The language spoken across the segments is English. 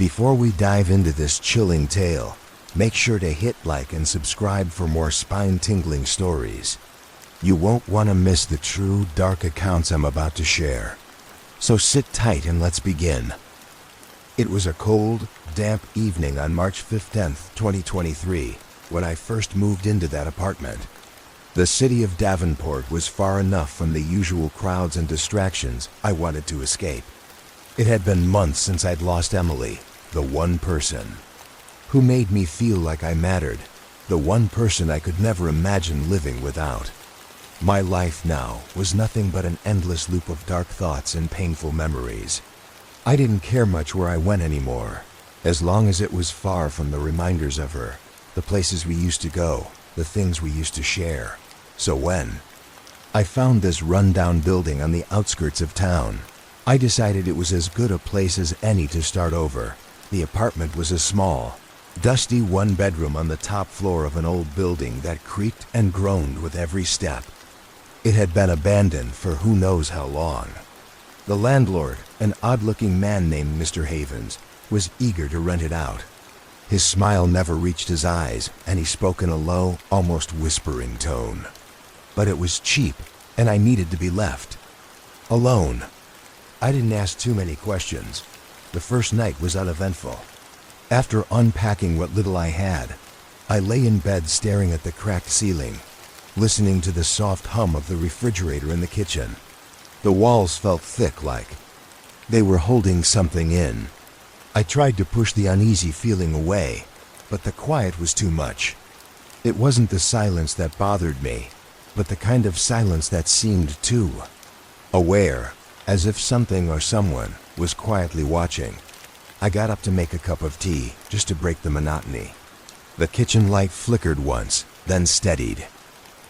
Before we dive into this chilling tale, make sure to hit like and subscribe for more spine-tingling stories. You won't want to miss the true, dark accounts I'm about to share. So sit tight and let's begin. It was a cold, damp evening on March 15th, 2023, when I first moved into that apartment. The city of Davenport was far enough from the usual crowds and distractions I wanted to escape. It had been months since I'd lost Emily, the one person who made me feel like I mattered, the one person I could never imagine living without. My life now was nothing but an endless loop of dark thoughts and painful memories. I didn't care much where I went anymore, as long as it was far from the reminders of her, the places we used to go, the things we used to share. So when I found this run-down building on the outskirts of town, I decided it was as good a place as any to start over. The apartment was a small, dusty one-bedroom on the top floor of an old building that creaked and groaned with every step. It had been abandoned for who knows how long. The landlord, an odd-looking man named Mr. Havens, was eager to rent it out. His smile never reached his eyes, and he spoke in a low, almost whispering tone. But it was cheap, and I needed to be left alone. I didn't ask too many questions. The first night was uneventful. After unpacking what little I had, I lay in bed staring at the cracked ceiling, listening to the soft hum of the refrigerator in the kitchen. The walls felt thick, like they were holding something in. I tried to push the uneasy feeling away, but the quiet was too much. It wasn't the silence that bothered me, but the kind of silence that seemed too aware, as if something or someone was quietly watching. I got up to make a cup of tea, just to break the monotony. The kitchen light flickered once, then steadied.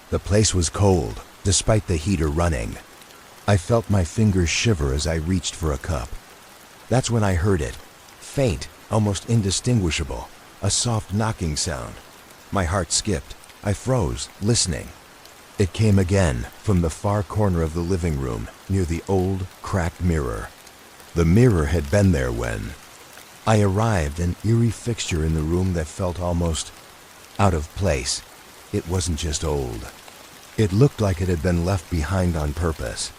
The place was cold, despite the heater running. I felt my fingers shiver as I reached for a cup. That's when I heard it, faint, almost indistinguishable, a soft knocking sound. My heart skipped. I froze, listening. It came again, from the far corner of the living room, near the old, cracked mirror. The mirror had been there when I arrived, an eerie fixture in the room that felt almost out of place. It wasn't just old. It looked like it had been left behind on purpose.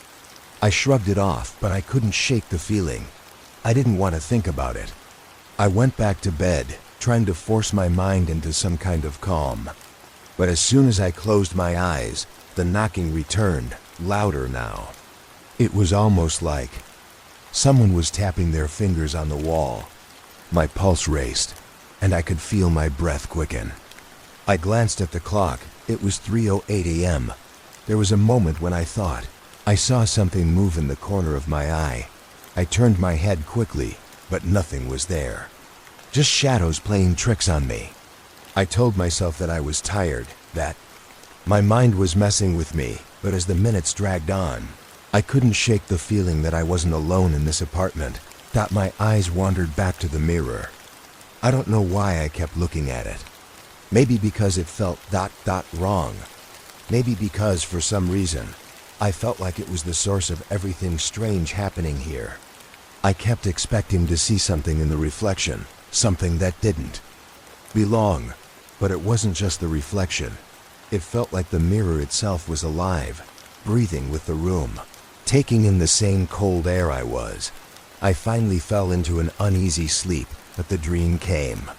I shrugged it off, but I couldn't shake the feeling. I didn't want to think about it. I went back to bed, trying to force my mind into some kind of calm. But as soon as I closed my eyes, the knocking returned, louder now. It was almost like someone was tapping their fingers on the wall. My pulse raced, and I could feel my breath quicken. I glanced at the clock. It was 3:08 a.m. There was a moment when I thought I saw something move in the corner of my eye. I turned my head quickly, but nothing was there. Just shadows playing tricks on me. I told myself that I was tired, that my mind was messing with me, but as the minutes dragged on, I couldn't shake the feeling that I wasn't alone in this apartment, that my eyes wandered back to the mirror. I don't know why I kept looking at it. Maybe because it felt wrong. Maybe because, for some reason, I felt like it was the source of everything strange happening here. I kept expecting to see something in the reflection, something that didn't belong. But it wasn't just the reflection. It felt like the mirror itself was alive, breathing with the room, taking in the same cold air I was. I finally fell into an uneasy sleep, but the dream came.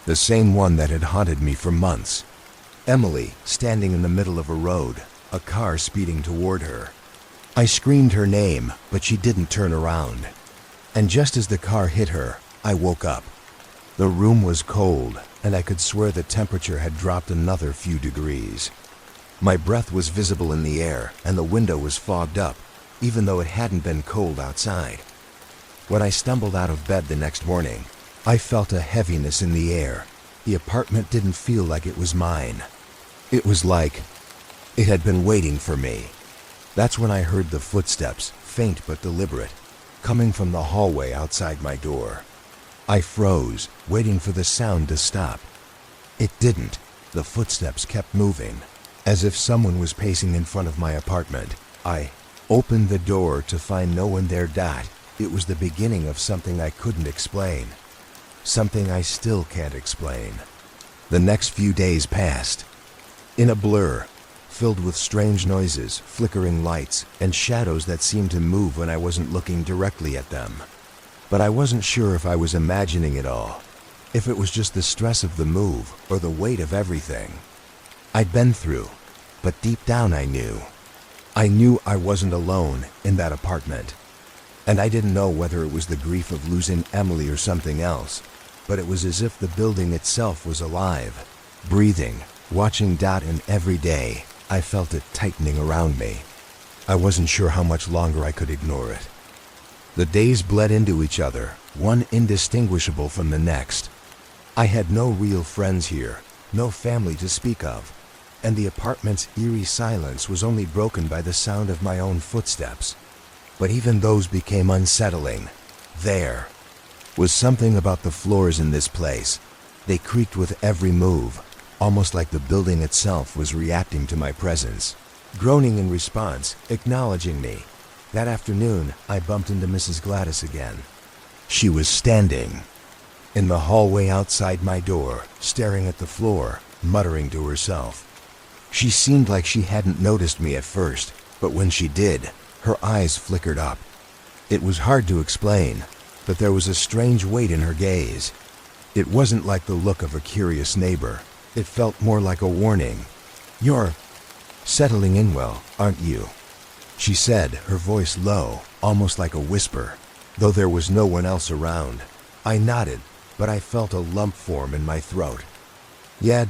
The same one that had haunted me for months. Emily, standing in the middle of a road, a car speeding toward her. I screamed her name, but she didn't turn around. And just as the car hit her, I woke up. The room was cold, and I could swear the temperature had dropped another few degrees. My breath was visible in the air, and the window was fogged up, even though it hadn't been cold outside. When I stumbled out of bed the next morning, I felt a heaviness in the air. The apartment didn't feel like it was mine. It was like it had been waiting for me. That's when I heard the footsteps, faint but deliberate, coming from the hallway outside my door. I froze, waiting for the sound to stop. It didn't. The footsteps kept moving, as if someone was pacing in front of my apartment. I opened the door to find no one there. It was the beginning of something I couldn't explain. something I still can't explain. The next few days passed in a blur, filled with strange noises, flickering lights, and shadows that seemed to move when I wasn't looking directly at them. But I wasn't sure if I was imagining it all, if it was just the stress of the move or the weight of everything I'd been through. But deep down I knew I wasn't alone in that apartment. And I didn't know whether it was the grief of losing Emily or something else, but it was as if the building itself was alive, breathing, watching. And every day, I felt it tightening around me. I wasn't sure how much longer I could ignore it. The days bled into each other, one indistinguishable from the next. I had no real friends here, no family to speak of, and the apartment's eerie silence was only broken by the sound of my own footsteps. But even those became unsettling. There was something about the floors in this place. They creaked with every move, almost like the building itself was reacting to my presence, groaning in response, acknowledging me. That afternoon, I bumped into Mrs. Gladys again. She was standing in the hallway outside my door, staring at the floor, muttering to herself. She seemed like she hadn't noticed me at first, but when she did, her eyes flickered up. It was hard to explain, but there was a strange weight in her gaze. It wasn't like the look of a curious neighbor. It felt more like a warning. "You're settling in well, aren't you?" she said, her voice low, almost like a whisper, though there was no one else around. I nodded, but I felt a lump form in my throat. "Yeah,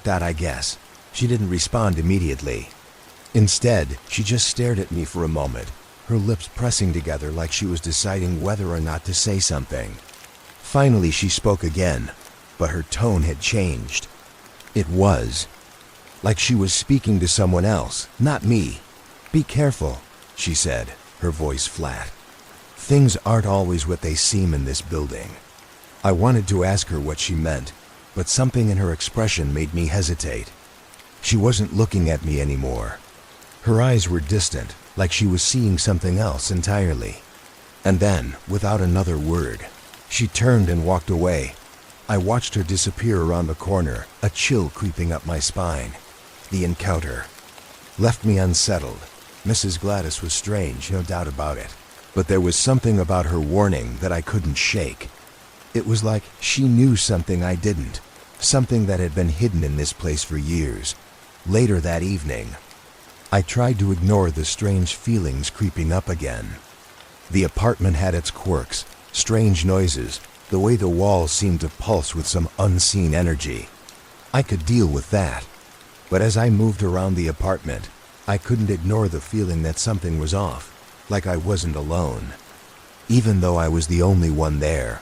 I guess." She didn't respond immediately. Instead, she just stared at me for a moment, her lips pressing together like she was deciding whether or not to say something. Finally, she spoke again, but her tone had changed. It was like she was speaking to someone else, not me. "Be careful," she said, her voice flat. "Things aren't always what they seem in this building." I wanted to ask her what she meant, but something in her expression made me hesitate. She wasn't looking at me anymore. Her eyes were distant, like she was seeing something else entirely. And then, without another word, she turned and walked away. I watched her disappear around the corner, a chill creeping up my spine. The encounter left me unsettled. Mrs. Gladys was strange, no doubt about it, but there was something about her warning that I couldn't shake. It was like she knew something I didn't, something that had been hidden in this place for years. Later that evening, I tried to ignore the strange feelings creeping up again. The apartment had its quirks, strange noises, the way the walls seemed to pulse with some unseen energy. I could deal with that. But as I moved around the apartment, I couldn't ignore the feeling that something was off, like I wasn't alone. Even though I was the only one there,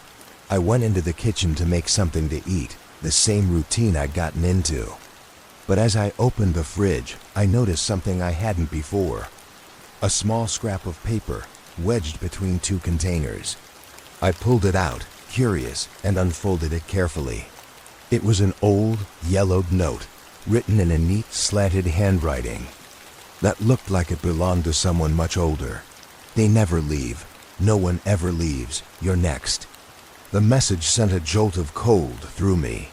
I went into the kitchen to make something to eat, the same routine I'd gotten into. But as I opened the fridge, I noticed something I hadn't before. A small scrap of paper, wedged between two containers. I pulled it out, curious, and unfolded it carefully. It was an old, yellowed note, written in a neat, slanted handwriting that looked like it belonged to someone much older. "They never leave. No one ever leaves. You're next." The message sent a jolt of cold through me.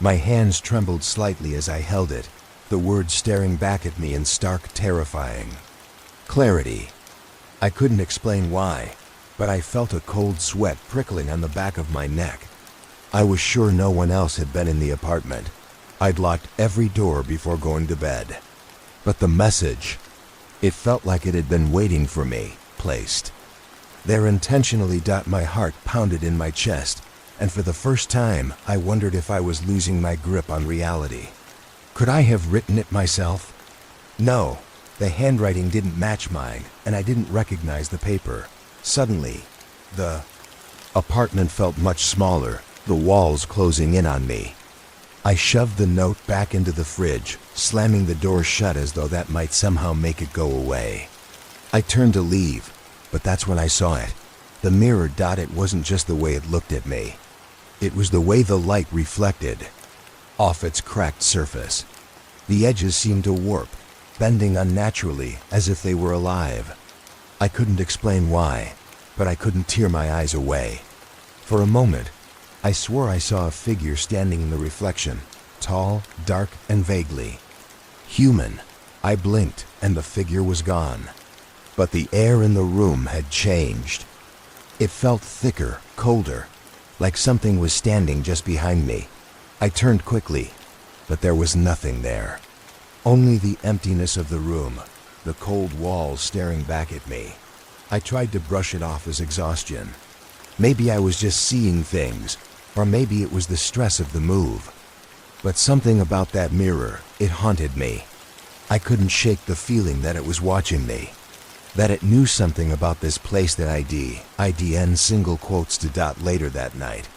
My hands trembled slightly as I held it, the words staring back at me in stark, terrifying clarity. I couldn't explain why, but I felt a cold sweat prickling on the back of my neck. I was sure no one else had been in the apartment. I'd locked every door before going to bed. But the message, it felt like it had been waiting for me, placed there intentionally. My heart pounded in my chest, and for the first time, I wondered if I was losing my grip on reality. Could I have written it myself? No, the handwriting didn't match mine, and I didn't recognize the paper. Suddenly, the apartment felt much smaller, the walls closing in on me. I shoved the note back into the fridge, slamming the door shut as though that might somehow make it go away. I turned to leave, but that's when I saw it. The mirror. It wasn't just the way it looked at me. It was the way the light reflected off its cracked surface. The edges seemed to warp, bending unnaturally as if they were alive. I couldn't explain why, but I couldn't tear my eyes away. For a moment, I swore I saw a figure standing in the reflection, tall, dark, and vaguely human. I blinked, and the figure was gone. But the air in the room had changed. It felt thicker, colder, like something was standing just behind me. I turned quickly, but there was nothing there. Only the emptiness of the room, the cold walls staring back at me. I tried to brush it off as exhaustion. Maybe I was just seeing things, or maybe it was the stress of the move. But something about that mirror, it haunted me. I couldn't shake the feeling that it was watching me, that it knew something about this place that IDN single quotes to dot later that night.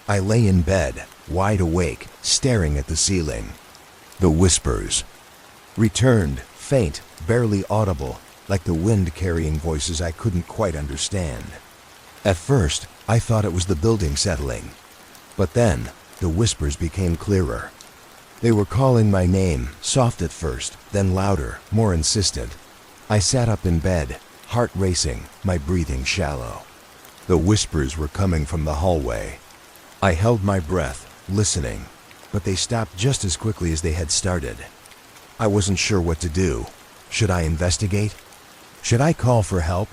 I lay in bed, wide awake, staring at the ceiling. The whispers returned, faint, barely audible, like the wind carrying voices I couldn't quite understand. At first, I thought it was the building settling. But then, the whispers became clearer. They were calling my name, soft at first, then louder, more insistent. I sat up in bed, heart racing, my breathing shallow. The whispers were coming from the hallway. I held my breath, listening, but they stopped just as quickly as they had started. I wasn't sure what to do. Should I investigate? Should I call for help?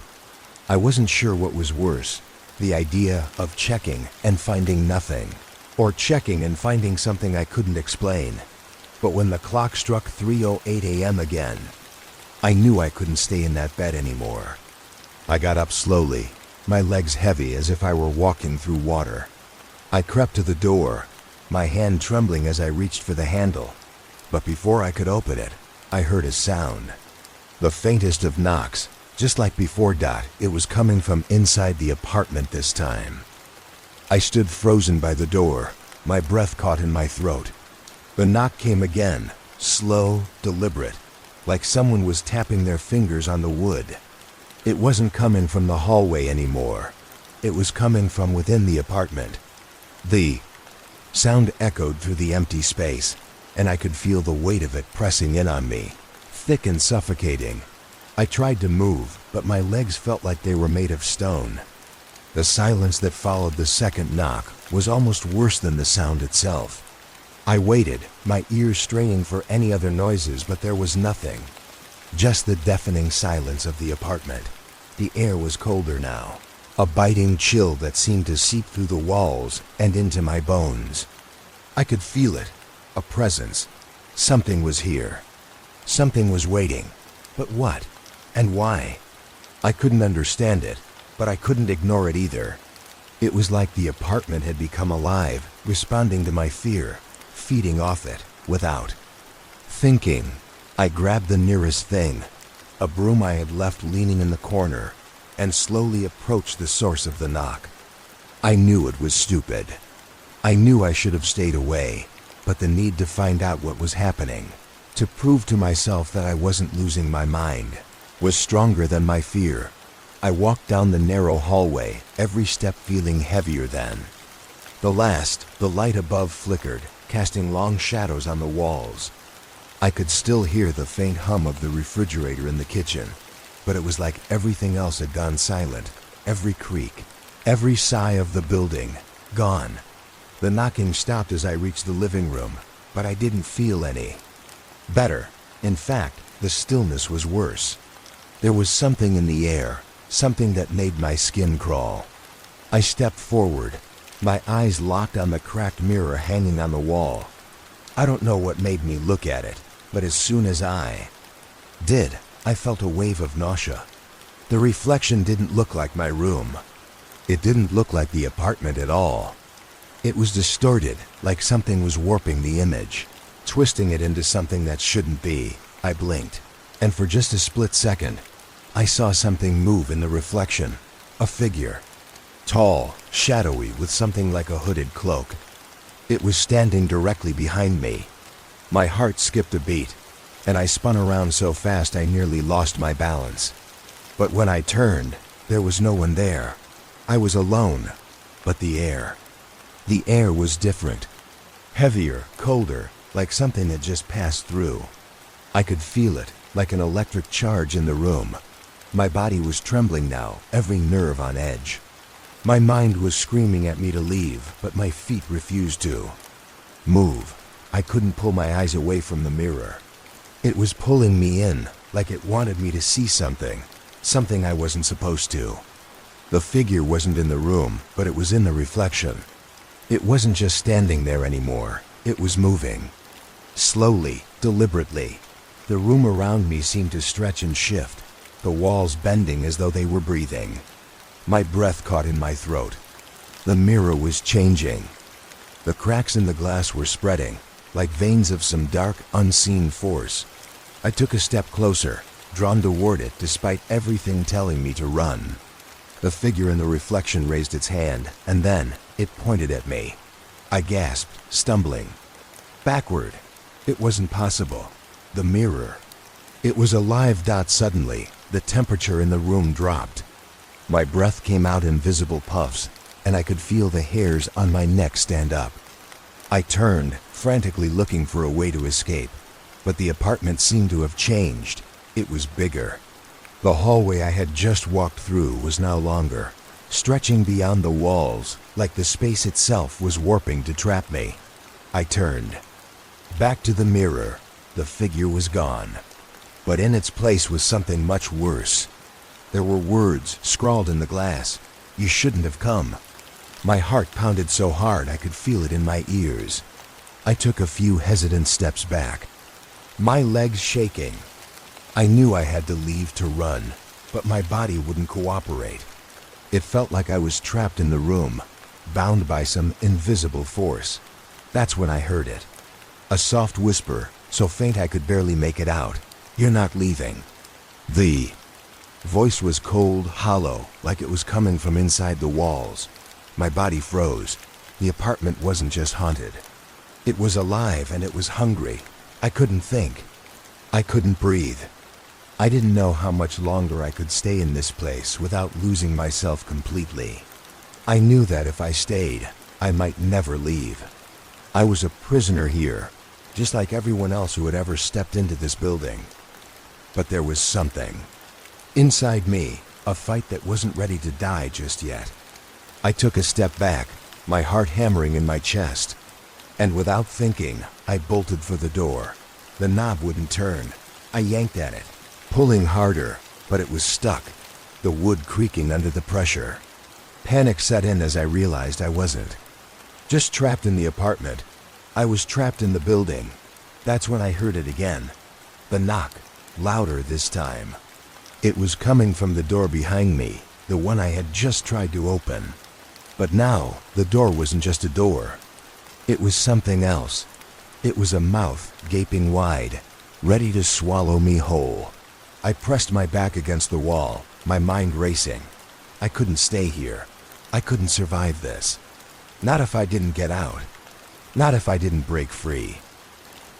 I wasn't sure what was worse, the idea of checking and finding nothing, or checking and finding something I couldn't explain. But when the clock struck 3:08 a.m. again, I knew I couldn't stay in that bed anymore. I got up slowly, my legs heavy as if I were walking through water. I crept to the door, my hand trembling as I reached for the handle. But before I could open it, I heard a sound. The faintest of knocks, just like before. It was coming from inside the apartment this time. I stood frozen by the door, my breath caught in my throat. The knock came again, slow, deliberate, like someone was tapping their fingers on the wood. It wasn't coming from the hallway anymore. It was coming from within the apartment. The sound echoed through the empty space, and I could feel the weight of it pressing in on me, thick and suffocating. I tried to move, but my legs felt like they were made of stone. The silence that followed the second knock was almost worse than the sound itself. I waited, my ears straining for any other noises, but there was nothing. Just the deafening silence of the apartment. The air was colder now, a biting chill that seemed to seep through the walls and into my bones. I could feel it, a presence. Something was here. Something was waiting. But what? And why? I couldn't understand it, but I couldn't ignore it either. It was like the apartment had become alive, responding to my fear, feeding off it, without thinking. I grabbed the nearest thing, a broom I had left leaning in the corner, and slowly approached the source of the knock. I knew it was stupid. I knew I should have stayed away, but the need to find out what was happening, to prove to myself that I wasn't losing my mind, was stronger than my fear. I walked down the narrow hallway, every step feeling heavier than the last. The light above flickered, casting long shadows on the walls. I could still hear the faint hum of the refrigerator in the kitchen, but it was like everything else had gone silent. Every creak, every sigh of the building, gone. The knocking stopped as I reached the living room, but I didn't feel any better. In fact, the stillness was worse. There was something in the air, something that made my skin crawl. I stepped forward, my eyes locked on the cracked mirror hanging on the wall. I don't know what made me look at it, but as soon as I did, I felt a wave of nausea. The reflection didn't look like my room. It didn't look like the apartment at all. It was distorted, like something was warping the image, twisting it into something that shouldn't be. I blinked, and for just a split second, I saw something move in the reflection. A figure. Tall, shadowy, with something like a hooded cloak. It was standing directly behind me. My heart skipped a beat, and I spun around so fast I nearly lost my balance. But when I turned, there was no one there. I was alone, but the air was different. Heavier, colder, like something had just passed through. I could feel it, like an electric charge in the room. My body was trembling now, every nerve on edge. My mind was screaming at me to leave, but my feet refused to move. I couldn't pull my eyes away from the mirror. It was pulling me in, like it wanted me to see something I wasn't supposed to. The figure wasn't in the room, but it was in the reflection. It wasn't just standing there anymore, it was moving. Slowly, deliberately. The room around me seemed to stretch and shift, the walls bending as though they were breathing. My breath caught in my throat. The mirror was changing. The cracks in the glass were spreading, like veins of some dark, unseen force. I took a step closer, drawn toward it despite everything telling me to run. The figure in the reflection raised its hand, and then it pointed at me. I gasped, stumbling. Backward. It wasn't possible. The mirror. It was a live dot suddenly. The temperature in the room dropped. My breath came out in visible puffs, and I could feel the hairs on my neck stand up. I turned, frantically looking for a way to escape, but the apartment seemed to have changed. It was bigger. The hallway I had just walked through was now longer, stretching beyond the walls, like the space itself was warping to trap me. I turned. Back to the mirror. The figure was gone. But in its place was something much worse. There were words scrawled in the glass. You shouldn't have come. My heart pounded so hard I could feel it in my ears. I took a few hesitant steps back, my legs shaking. I knew I had to leave to run, but my body wouldn't cooperate. It felt like I was trapped in the room, bound by some invisible force. That's when I heard it. A soft whisper, so faint I could barely make it out. You're not leaving. The voice was cold, hollow, like it was coming from inside the walls. My body froze. The apartment wasn't just haunted. It was alive and it was hungry. I couldn't think. I couldn't breathe. I didn't know how much longer I could stay in this place without losing myself completely. I knew that if I stayed, I might never leave. I was a prisoner here, just like everyone else who had ever stepped into this building. But there was something inside me, a fight that wasn't ready to die just yet. I took a step back, my heart hammering in my chest. And without thinking, I bolted for the door. The knob wouldn't turn. I yanked at it, pulling harder, but it was stuck, the wood creaking under the pressure. Panic set in as I realized I wasn't just trapped in the apartment. I was trapped in the building. That's when I heard it again. The knock, louder this time. It was coming from the door behind me, the one I had just tried to open. But now, the door wasn't just a door. It was something else. It was a mouth gaping wide, ready to swallow me whole. I pressed my back against the wall, my mind racing. I couldn't stay here. I couldn't survive this. Not if I didn't get out. Not if I didn't break free.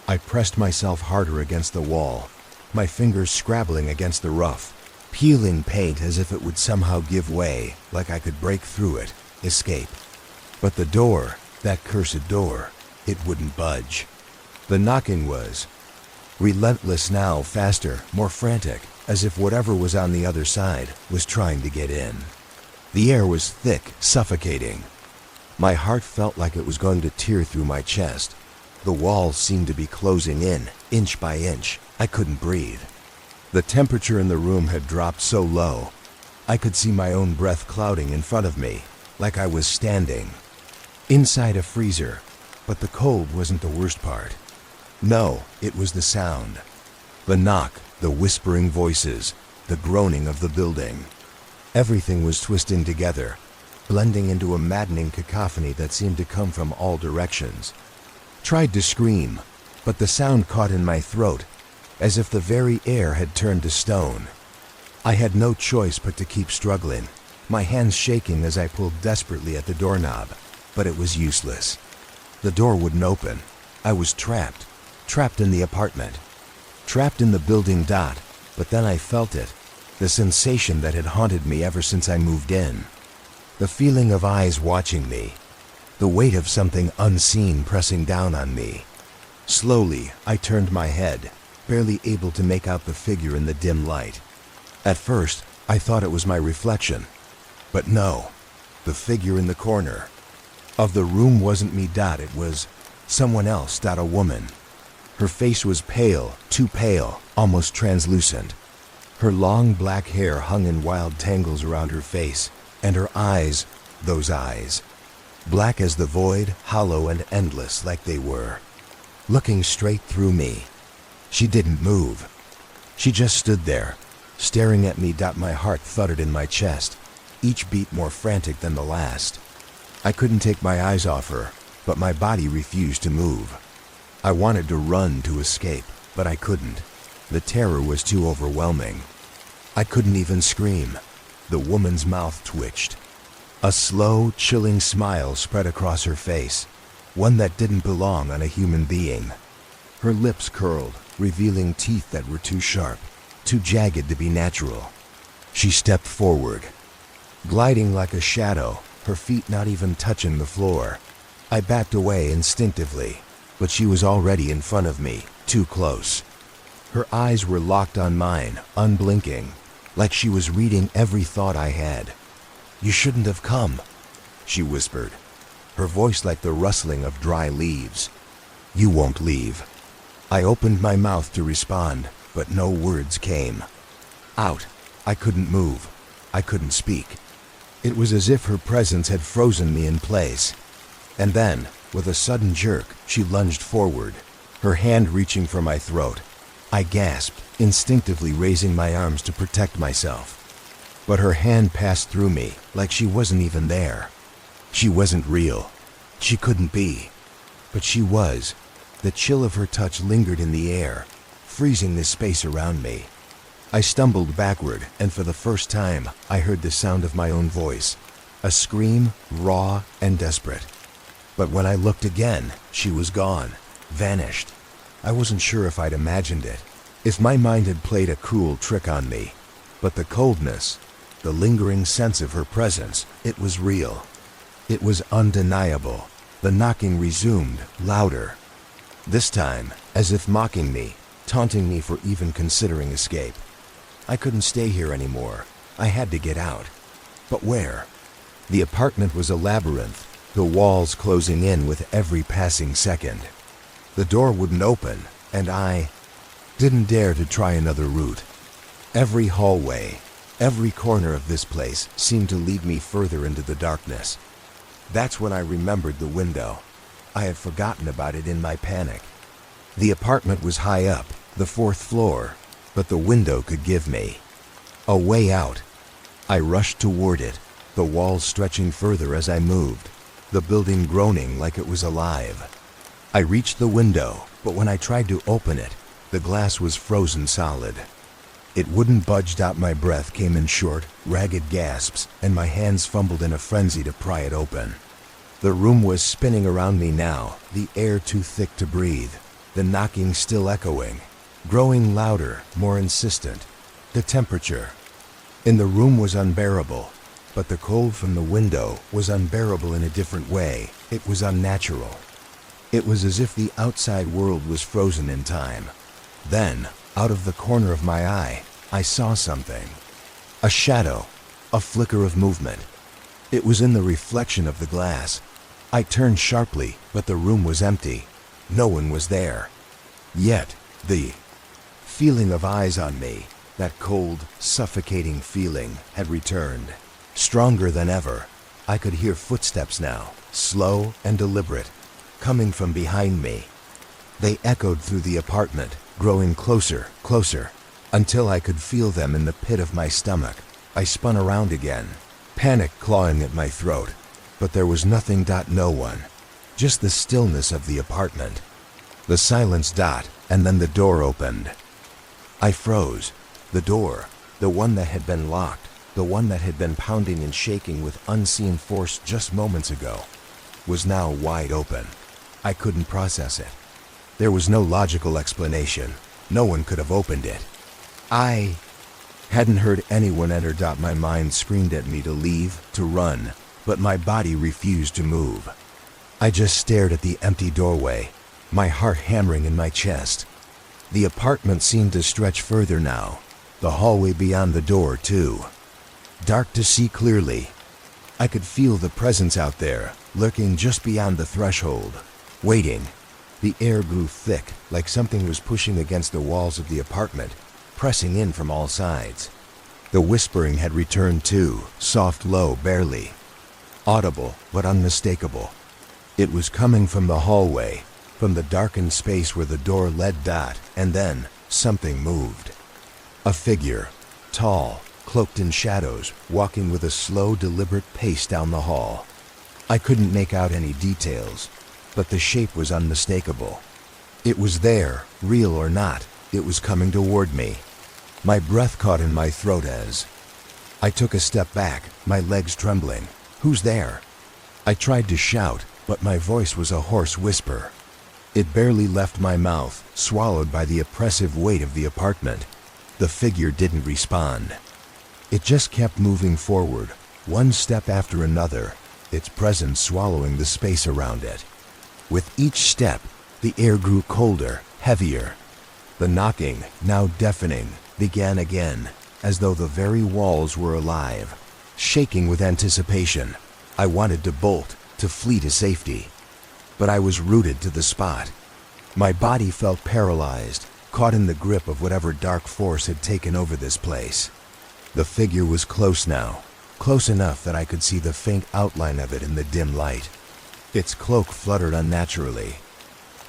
I pressed myself harder against the wall, my fingers scrabbling against the rough, peeling paint as if it would somehow give way, like I could break through it, escape. But the door, that cursed door, it wouldn't budge. The knocking was relentless now, faster, more frantic, as if whatever was on the other side was trying to get in. The air was thick, suffocating. My heart felt like it was going to tear through my chest. The walls seemed to be closing in, inch by inch. I couldn't breathe. The temperature in the room had dropped so low, I could see my own breath clouding in front of me, like I was standing inside a freezer. But the cold wasn't the worst part. No, it was the sound. The knock, the whispering voices, the groaning of the building. Everything was twisting together, blending into a maddening cacophony that seemed to come from all directions. Tried to scream, but the sound caught in my throat, as if the very air had turned to stone. I had no choice but to keep struggling, my hands shaking as I pulled desperately at the doorknob, but it was useless. The door wouldn't open. I was trapped in the apartment, trapped in the building dot. But then I felt it, the sensation that had haunted me ever since I moved in. The feeling of eyes watching me, the weight of something unseen pressing down on me. Slowly, I turned my head, barely able to make out the figure in the dim light. At first, I thought it was my reflection. But no, the figure in the corner of the room wasn't me. It was someone else. A woman. Her face was pale, too pale, almost translucent. Her long black hair hung in wild tangles around her face, and her eyes, those eyes, black as the void, hollow and endless like they were, looking straight through me. She didn't move. She just stood there, staring at me. My heart thudded in my chest, each beat more frantic than the last. I couldn't take my eyes off her, but my body refused to move. I wanted to run to escape, but I couldn't. The terror was too overwhelming. I couldn't even scream. The woman's mouth twitched. A slow, chilling smile spread across her face, one that didn't belong on a human being. Her lips curled, revealing teeth that were too sharp, too jagged to be natural. She stepped forward, gliding like a shadow, her feet not even touching the floor. I backed away instinctively, but she was already in front of me, too close. Her eyes were locked on mine, unblinking, like she was reading every thought I had. "You shouldn't have come," she whispered, her voice like the rustling of dry leaves. "You won't leave." I opened my mouth to respond, but no words came. Out. I couldn't move. I couldn't speak. It was as if her presence had frozen me in place. And then, with a sudden jerk, she lunged forward, her hand reaching for my throat. I gasped, instinctively raising my arms to protect myself. But her hand passed through me, like she wasn't even there. She wasn't real. She couldn't be. But she was. The chill of her touch lingered in the air, freezing the space around me. I stumbled backward, and for the first time, I heard the sound of my own voice. A scream, raw and desperate. But when I looked again, she was gone, vanished. I wasn't sure if I'd imagined it, if my mind had played a cruel trick on me. But the coldness, the lingering sense of her presence, it was real. It was undeniable. The knocking resumed, louder. This time, as if mocking me, taunting me for even considering escape. I couldn't stay here anymore. I had to get out. But where? The apartment was a labyrinth, the walls closing in with every passing second. The door wouldn't open, and I didn't dare to try another route. Every hallway, every corner of this place seemed to lead me further into the darkness. That's when I remembered the window. I had forgotten about it in my panic. The apartment was high up, the 4th floor, but the window could give me a way out. I rushed toward it, the walls stretching further as I moved, the building groaning like it was alive. I reached the window, but when I tried to open it, the glass was frozen solid. It wouldn't budge. My breath came in short, ragged gasps, and my hands fumbled in a frenzy to pry it open. The room was spinning around me now, the air too thick to breathe, the knocking still echoing, growing louder, more insistent. The temperature in the room was unbearable, but the cold from the window was unbearable in a different way. It was unnatural. It was as if the outside world was frozen in time. Then, out of the corner of my eye, I saw something. A shadow, a flicker of movement. It was in the reflection of the glass. I turned sharply, but the room was empty. No one was there. Yet, the feeling of eyes on me, that cold, suffocating feeling, had returned. Stronger than ever. I could hear footsteps now, slow and deliberate, coming from behind me. They echoed through the apartment, growing closer, closer, until I could feel them in the pit of my stomach. I spun around again, panic clawing at my throat. But there was nothing. No one. Just the stillness of the apartment. The silence. And then the door opened. I froze. The door, the one that had been locked, the one that had been pounding and shaking with unseen force just moments ago, was now wide open. I couldn't process it. There was no logical explanation. No one could have opened it. I hadn't heard anyone enter. My mind screamed at me to leave, to run, but my body refused to move. I just stared at the empty doorway, my heart hammering in my chest. The apartment seemed to stretch further now, the hallway beyond the door too. Dark to see clearly. I could feel the presence out there, lurking just beyond the threshold, waiting. The air grew thick, like something was pushing against the walls of the apartment, pressing in from all sides. The whispering had returned too, soft, low, barely audible, but unmistakable. It was coming from the hallway, from the darkened space where the door led. And then something moved. A figure, tall, cloaked in shadows, walking with a slow, deliberate pace down the hall. I couldn't make out any details, but the shape was unmistakable. It was there, real or not. It was coming toward me. My breath caught in my throat as I took a step back, my legs trembling. "Who's there?" I tried to shout, but my voice was a hoarse whisper. It barely left my mouth, swallowed by the oppressive weight of the apartment. The figure didn't respond. It just kept moving forward, one step after another, its presence swallowing the space around it. With each step, the air grew colder, heavier. The knocking, now deafening, began again, as though the very walls were alive. Shaking with anticipation, I wanted to bolt, to flee to safety. But I was rooted to the spot. My body felt paralyzed, caught in the grip of whatever dark force had taken over this place. The figure was close now, close enough that I could see the faint outline of it in the dim light. Its cloak fluttered unnaturally,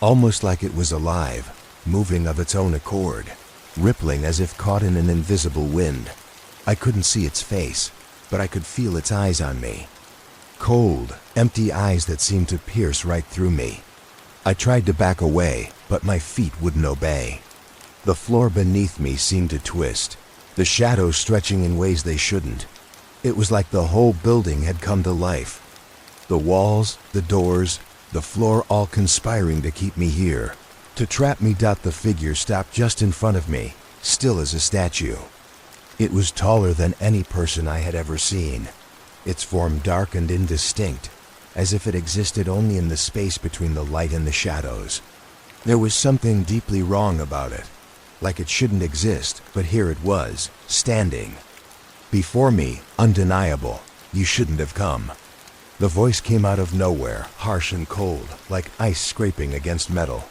almost like it was alive, moving of its own accord, rippling as if caught in an invisible wind. I couldn't see its face, but I could feel its eyes on me. Cold, empty eyes that seemed to pierce right through me. I tried to back away, but my feet wouldn't obey. The floor beneath me seemed to twist, the shadows stretching in ways they shouldn't. It was like the whole building had come to life. The walls, the doors, the floor all conspiring to keep me here, to trap me. The figure stopped just in front of me, still as a statue. It was taller than any person I had ever seen, its form dark and indistinct, as if it existed only in the space between the light and the shadows. There was something deeply wrong about it, like it shouldn't exist, but here it was, standing before me, undeniable. "You shouldn't have come." The voice came out of nowhere, harsh and cold, like ice scraping against metal.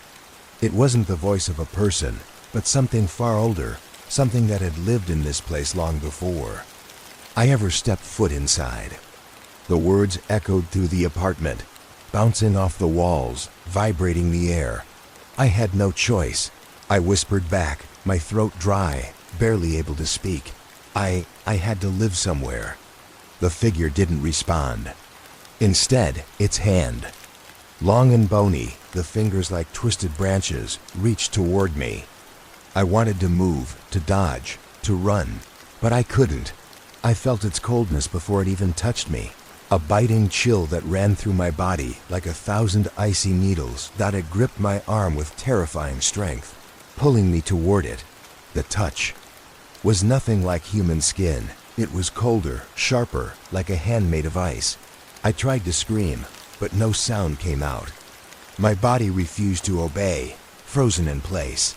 It wasn't the voice of a person, but something far older, something that had lived in this place long before I ever stepped foot inside. The words echoed through the apartment, bouncing off the walls, vibrating the air. I had no choice. I whispered back, my throat dry, barely able to speak. I had to live somewhere. The figure didn't respond. Instead, its hand, long and bony, the fingers like twisted branches, reached toward me. I wanted to move, to dodge, to run, but I couldn't. I felt its coldness before it even touched me, a biting chill that ran through my body like 1,000 icy needles. It gripped my arm with terrifying strength, pulling me toward it. The touch was nothing like human skin. It was colder, sharper, like a hand made of ice. I tried to scream, but no sound came out. My body refused to obey, frozen in place.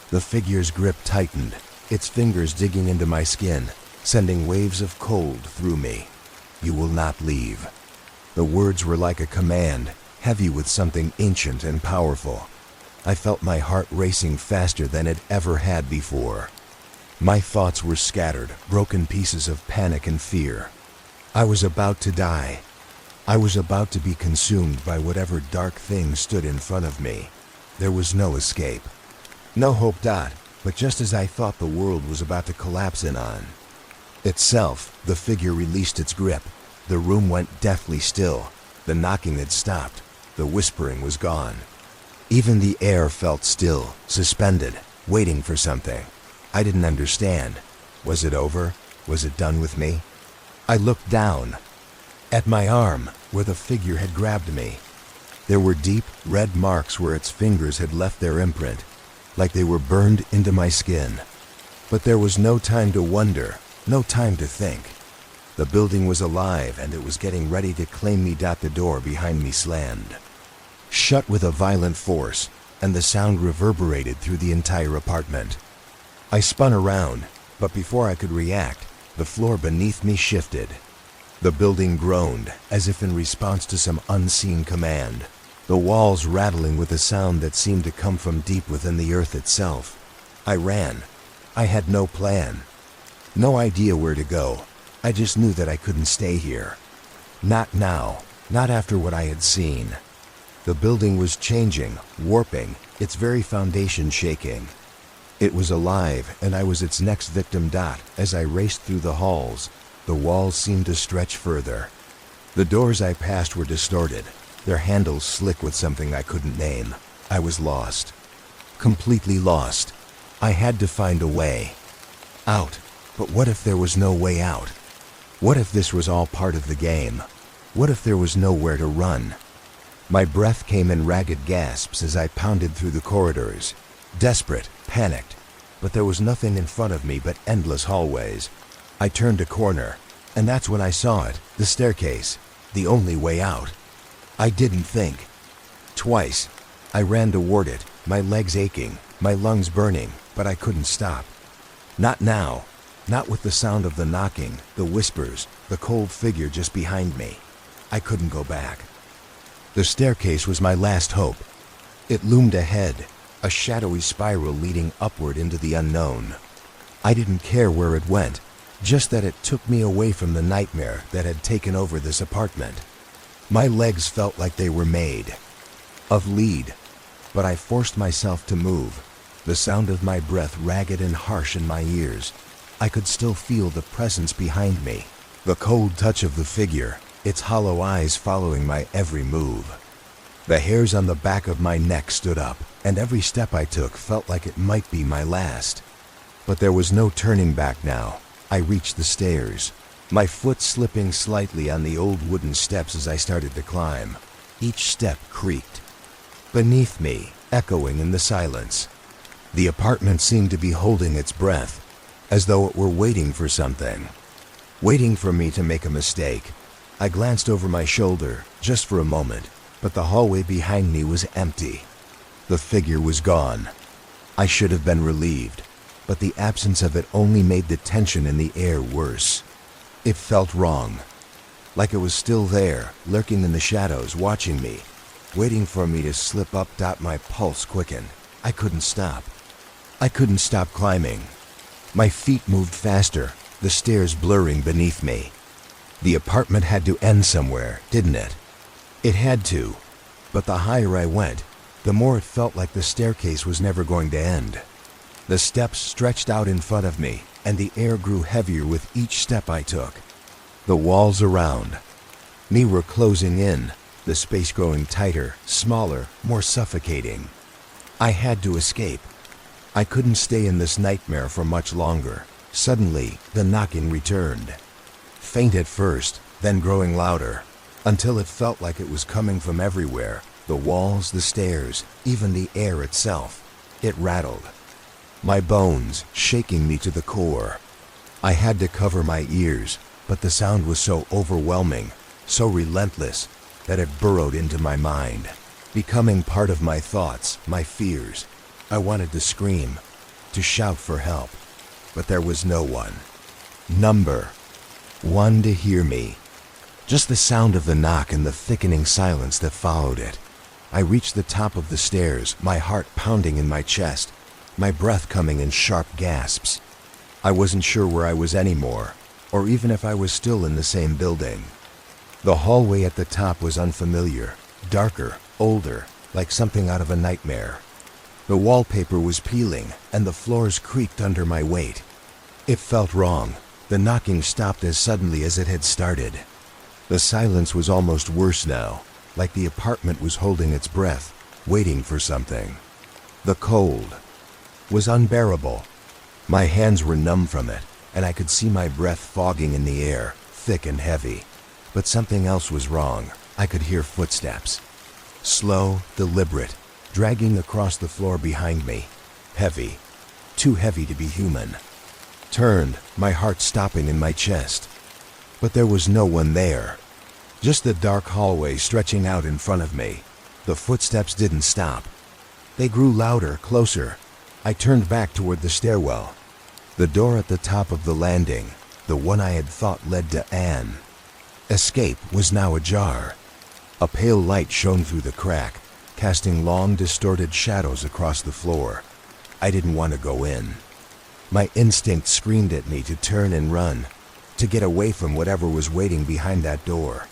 The figure's grip tightened, its fingers digging into my skin, sending waves of cold through me. "You will not leave." The words were like a command, heavy with something ancient and powerful. I felt my heart racing faster than it ever had before. My thoughts were scattered, broken pieces of panic and fear. I was about to die. I was about to be consumed by whatever dark thing stood in front of me. There was no escape. No hope. But just as I thought the world was about to collapse in on itself, the figure released its grip. The room went deathly still. The knocking had stopped. The whispering was gone. Even the air felt still, suspended, waiting for something. I didn't understand. Was it over? Was it done with me? I looked down at my arm, where the figure had grabbed me. There were deep, red marks where its fingers had left their imprint, like they were burned into my skin. But there was no time to wonder, no time to think. The building was alive and it was getting ready to claim me. The door behind me slammed shut with a violent force, and the sound reverberated through the entire apartment. I spun around, but before I could react, the floor beneath me shifted. The building groaned, as if in response to some unseen command, the walls rattling with a sound that seemed to come from deep within the earth itself. I ran. I had no plan. No idea where to go. I just knew that I couldn't stay here. Not now. Not after what I had seen. The building was changing, warping, its very foundation shaking. It was alive, and I was its next victim. As I raced through the halls, the walls seemed to stretch further. The doors I passed were distorted, their handles slick with something I couldn't name. I was lost. Completely lost. I had to find a way out. But what if there was no way out? What if this was all part of the game? What if there was nowhere to run? My breath came in ragged gasps as I pounded through the corridors, desperate, panicked, but there was nothing in front of me but endless hallways. I turned a corner, and that's when I saw it, the staircase, the only way out. I didn't think. Twice, I ran toward it, my legs aching, my lungs burning, but I couldn't stop. Not now, not with the sound of the knocking, the whispers, the cold figure just behind me. I couldn't go back. The staircase was my last hope. It loomed ahead, a shadowy spiral leading upward into the unknown. I didn't care where it went, just that it took me away from the nightmare that had taken over this apartment. My legs felt like they were made of lead, but I forced myself to move, the sound of my breath ragged and harsh in my ears. I could still feel the presence behind me, the cold touch of the figure, its hollow eyes following my every move. The hairs on the back of my neck stood up, and every step I took felt like it might be my last. But there was no turning back now. I reached the stairs, my foot slipping slightly on the old wooden steps as I started to climb. Each step creaked. Beneath me, echoing in the silence, the apartment seemed to be holding its breath, as though it were waiting for something. Waiting for me to make a mistake. I glanced over my shoulder, just for a moment, but the hallway behind me was empty. The figure was gone. I should have been relieved, but the absence of it only made the tension in the air worse. It felt wrong, like it was still there, lurking in the shadows, watching me, waiting for me to slip up. My pulse quickened. I couldn't stop. I couldn't stop climbing. My feet moved faster, the stairs blurring beneath me. The apartment had to end somewhere, didn't it? It had to, but the higher I went, the more it felt like the staircase was never going to end. The steps stretched out in front of me, and the air grew heavier with each step I took. The walls around me were closing in, the space growing tighter, smaller, more suffocating. I had to escape. I couldn't stay in this nightmare for much longer. Suddenly, the knocking returned. Faint at first, then growing louder, until it felt like it was coming from everywhere. The walls, the stairs, even the air itself. It rattled. My bones, shaking me to the core. I had to cover my ears, but the sound was so overwhelming, so relentless, that it burrowed into my mind, becoming part of my thoughts, my fears. I wanted to scream, to shout for help, but there was no one. Number one to hear me. Just the sound of the knock and the thickening silence that followed it. I reached the top of the stairs, my heart pounding in my chest, my breath coming in sharp gasps. I wasn't sure where I was anymore, or even if I was still in the same building. The hallway at the top was unfamiliar, darker, older, like something out of a nightmare. The wallpaper was peeling, and the floors creaked under my weight. It felt wrong. The knocking stopped as suddenly as it had started. The silence was almost worse now, like the apartment was holding its breath, waiting for something. The cold was unbearable. My hands were numb from it, and I could see my breath fogging in the air, thick and heavy. But something else was wrong. I could hear footsteps. Slow, deliberate, dragging across the floor behind me. Heavy. Too heavy to be human. Turned, my heart stopping in my chest. But there was no one there. Just the dark hallway stretching out in front of me. The footsteps didn't stop. They grew louder, closer. I turned back toward the stairwell. The door at the top of the landing, the one I had thought led to Anne. Escape was now ajar. A pale light shone through the crack, casting long, distorted shadows across the floor. I didn't want to go in. My instinct screamed at me to turn and run, to get away from whatever was waiting behind that door.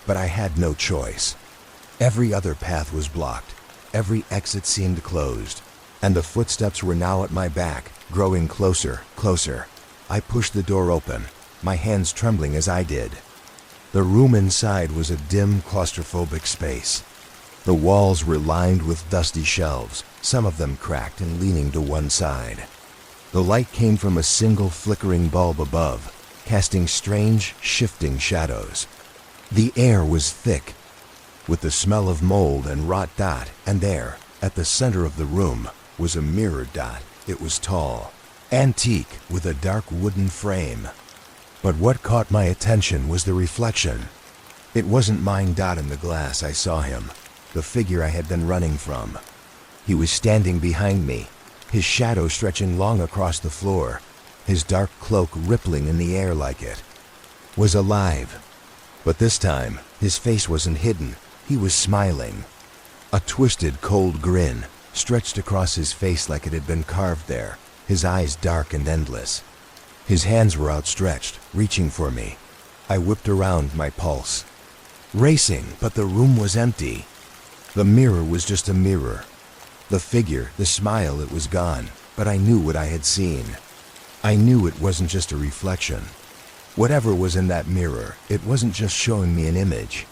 But I had no choice. Every other path was blocked, every exit seemed closed, and the footsteps were now at my back, growing closer, closer. I pushed the door open, my hands trembling as I did. The room inside was a dim, claustrophobic space. The walls were lined with dusty shelves, some of them cracked and leaning to one side. The light came from a single flickering bulb above, casting strange, shifting shadows. The air was thick, with the smell of mold and rot dot, and there, at the center of the room, was a mirror dot. It was tall, antique, with a dark wooden frame. But what caught my attention was the reflection. It wasn't mine dot in the glass. I saw him, the figure I had been running from. He was standing behind me, his shadow stretching long across the floor, his dark cloak rippling in the air like it was alive. But this time, his face wasn't hidden. He was smiling. A twisted, cold grin stretched across his face like it had been carved there, his eyes dark and endless. His hands were outstretched, reaching for me. I whipped around, my pulse racing, but the room was empty. The mirror was just a mirror. The figure, the smile, it was gone, but I knew what I had seen. I knew it wasn't just a reflection. Whatever was in that mirror, it wasn't just showing me an image.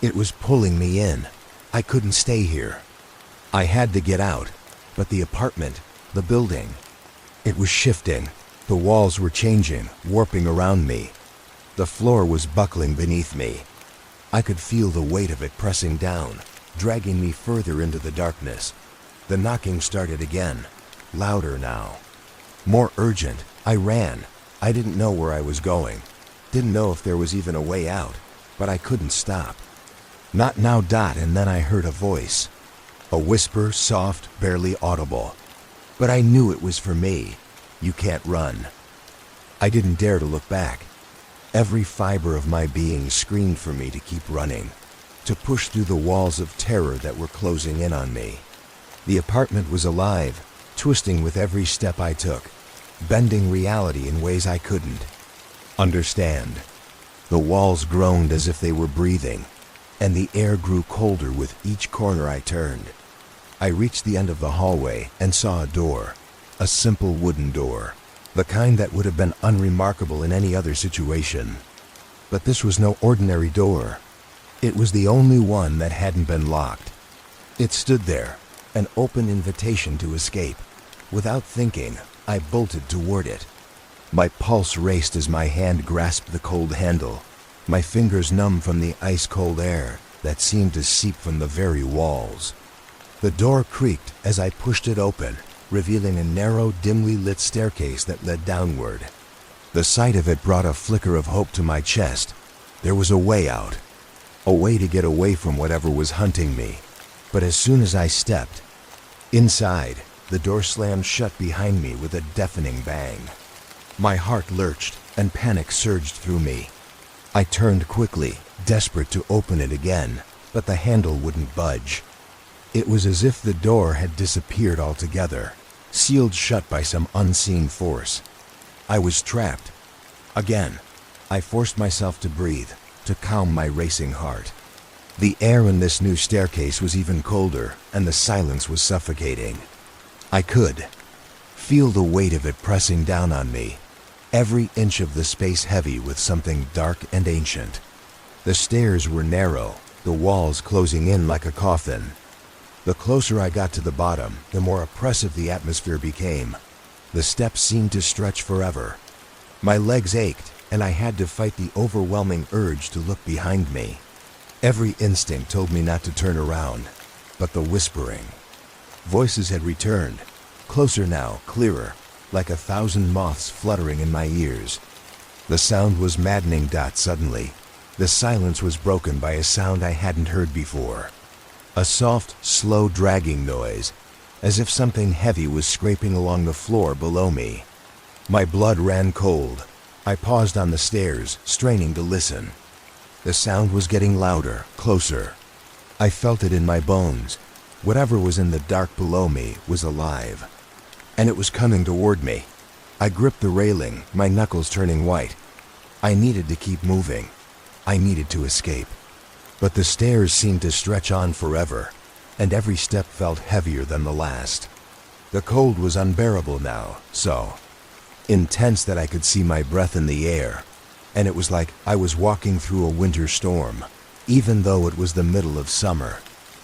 It was pulling me in. I couldn't stay here. I had to get out, but the apartment, the building, it was shifting. The walls were changing, warping around me. The floor was buckling beneath me. I could feel the weight of it pressing down, dragging me further into the darkness. The knocking started again, louder now, more urgent. I ran. I didn't know where I was going, didn't know if there was even a way out, but I couldn't stop. Not now, Dot, and then I heard a voice. A whisper, soft, barely audible. But I knew it was for me. You can't run. I didn't dare to look back. Every fiber of my being screamed for me to keep running, to push through the walls of terror that were closing in on me. The apartment was alive, twisting with every step I took, bending reality in ways I couldn't understand. The walls groaned as if they were breathing, and the air grew colder with each corner I turned. I reached the end of the hallway and saw a door, a simple wooden door, the kind that would have been unremarkable in any other situation. But this was no ordinary door. It was the only one that hadn't been locked. It stood there, an open invitation to escape. Without thinking, I bolted toward it. My pulse raced as my hand grasped the cold handle, my fingers numb from the ice-cold air that seemed to seep from the very walls. The door creaked as I pushed it open, revealing a narrow, dimly lit staircase that led downward. The sight of it brought a flicker of hope to my chest. There was a way out, a way to get away from whatever was hunting me. But as soon as I stepped inside, the door slammed shut behind me with a deafening bang. My heart lurched and panic surged through me. I turned quickly, desperate to open it again, but the handle wouldn't budge. It was as if the door had disappeared altogether, sealed shut by some unseen force. I was trapped. Again, I forced myself to breathe, to calm my racing heart. The air in this new staircase was even colder, and the silence was suffocating. I could feel the weight of it pressing down on me, every inch of the space heavy with something dark and ancient. The stairs were narrow, the walls closing in like a coffin. The closer I got to the bottom, the more oppressive the atmosphere became. The steps seemed to stretch forever. My legs ached, and I had to fight the overwhelming urge to look behind me. Every instinct told me not to turn around, but the whispering. Voices had returned, closer now, clearer, like 1,000 moths fluttering in my ears. The sound was maddening. Suddenly, the silence was broken by a sound I hadn't heard before. A soft, slow dragging noise, as if something heavy was scraping along the floor below me. My blood ran cold. I paused on the stairs, straining to listen. The sound was getting louder, closer. I felt it in my bones. Whatever was in the dark below me was alive. And it was coming toward me. I gripped the railing, my knuckles turning white. I needed to keep moving. I needed to escape. But the stairs seemed to stretch on forever, and every step felt heavier than the last. The cold was unbearable now, so intense that I could see my breath in the air, and it was like I was walking through a winter storm, even though it was the middle of summer.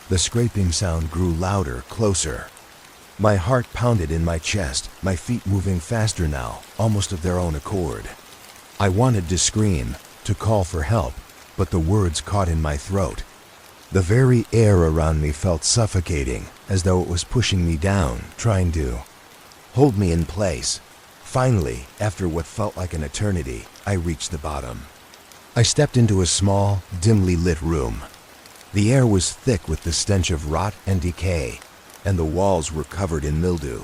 The scraping sound grew louder, closer. My heart pounded in my chest, my feet moving faster now, almost of their own accord. I wanted to scream, to call for help, but the words caught in my throat. The very air around me felt suffocating, as though it was pushing me down, trying to hold me in place. Finally, after what felt like an eternity, I reached the bottom. I stepped into a small, dimly lit room. The air was thick with the stench of rot and decay, and the walls were covered in mildew.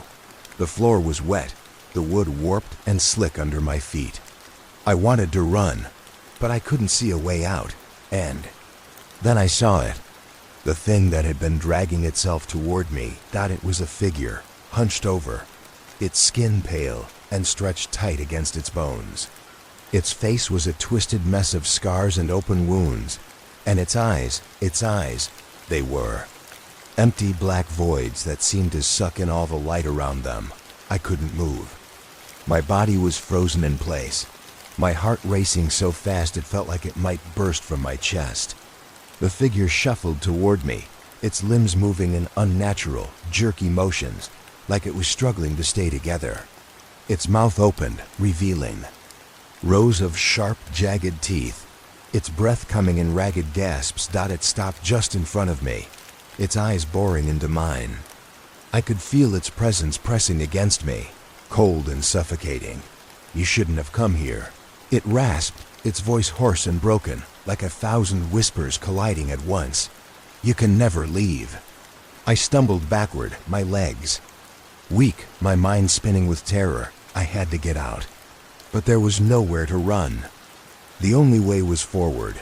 The floor was wet, the wood warped and slick under my feet. I wanted to run, but I couldn't see a way out, and then I saw it. The thing that had been dragging itself toward me thought it was a figure, hunched over, its skin pale and stretched tight against its bones. Its face was a twisted mess of scars and open wounds, and its eyes, they were empty black voids that seemed to suck in all the light around them. I couldn't move. My body was frozen in place, my heart racing so fast it felt like it might burst from my chest. The figure shuffled toward me, its limbs moving in unnatural, jerky motions, like it was struggling to stay together. Its mouth opened, revealing rows of sharp, jagged teeth. Its breath coming in ragged gasps. It stopped just in front of me, its eyes boring into mine. I could feel its presence pressing against me, cold and suffocating. "You shouldn't have come here," it rasped, its voice hoarse and broken, like 1,000 whispers colliding at once. "You can never leave." I stumbled backward, my legs weak, my mind spinning with terror. I had to get out. But there was nowhere to run. The only way was forward.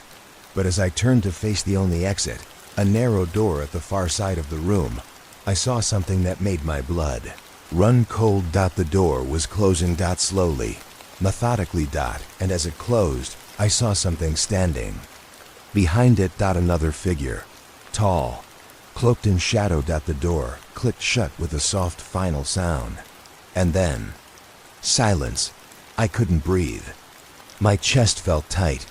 But as I turned to face the only exit, a narrow door at the far side of the room, I saw something that made my blood run cold. The door was closing slowly, methodically. And as it closed, I saw something standing. Behind it, another figure, tall, cloaked in shadow. The door clicked shut with a soft final sound. And then silence. I couldn't breathe. My chest felt tight,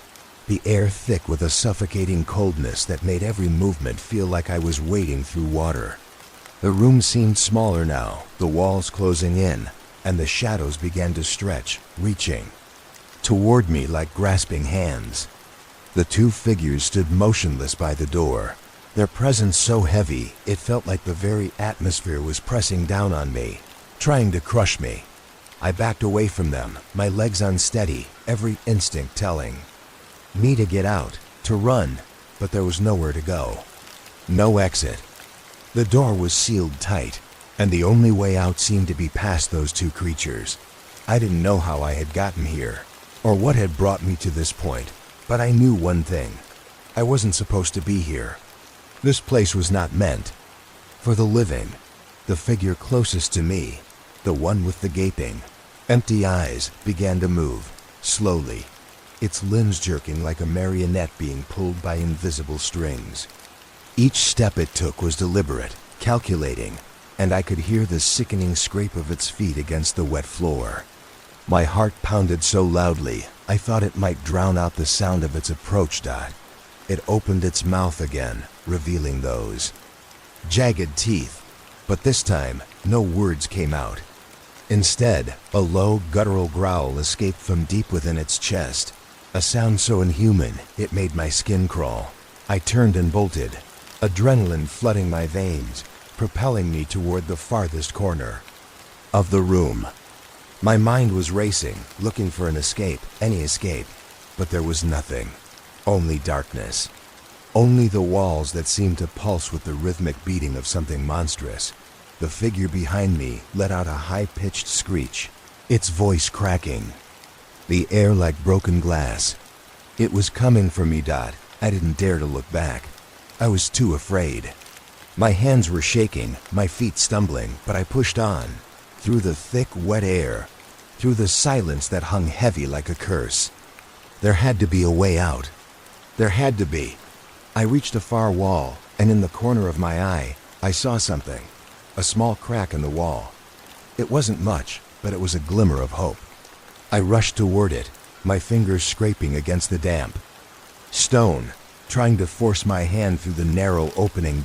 the air thick with a suffocating coldness that made every movement feel like I was wading through water. The room seemed smaller now, the walls closing in, and the shadows began to stretch, reaching toward me like grasping hands. The two figures stood motionless by the door, their presence so heavy it felt like the very atmosphere was pressing down on me, trying to crush me. I backed away from them, my legs unsteady, every instinct telling me to get out, to run, but there was nowhere to go. No exit. The door was sealed tight, and the only way out seemed to be past those two creatures. I didn't know how I had gotten here, or what had brought me to this point, but I knew one thing. I wasn't supposed to be here. This place was not meant for the living. The figure closest to me, the one with the gaping, empty eyes, began to move, slowly, its limbs jerking like a marionette being pulled by invisible strings. Each step it took was deliberate, calculating, and I could hear the sickening scrape of its feet against the wet floor. My heart pounded so loudly, I thought it might drown out the sound of its approach. It opened its mouth again, revealing those jagged teeth, but this time, no words came out. Instead, a low, guttural growl escaped from deep within its chest, a sound so inhuman it made my skin crawl. I turned and bolted, adrenaline flooding my veins, propelling me toward the farthest corner of the room. My mind was racing, looking for an escape, any escape, but there was nothing. Only darkness. Only the walls that seemed to pulse with the rhythmic beating of something monstrous. The figure behind me let out a high-pitched screech, its voice cracking, the air like broken glass. It was coming for me. I didn't dare to look back. I was too afraid. My hands were shaking, my feet stumbling, but I pushed on, through the thick, wet air, through the silence that hung heavy like a curse. There had to be a way out. There had to be. I reached a far wall, and in the corner of my eye, I saw something. A small crack in the wall. It wasn't much, but it was a glimmer of hope. I rushed toward it, my fingers scraping against the damp stone, trying to force my hand through the narrow opening.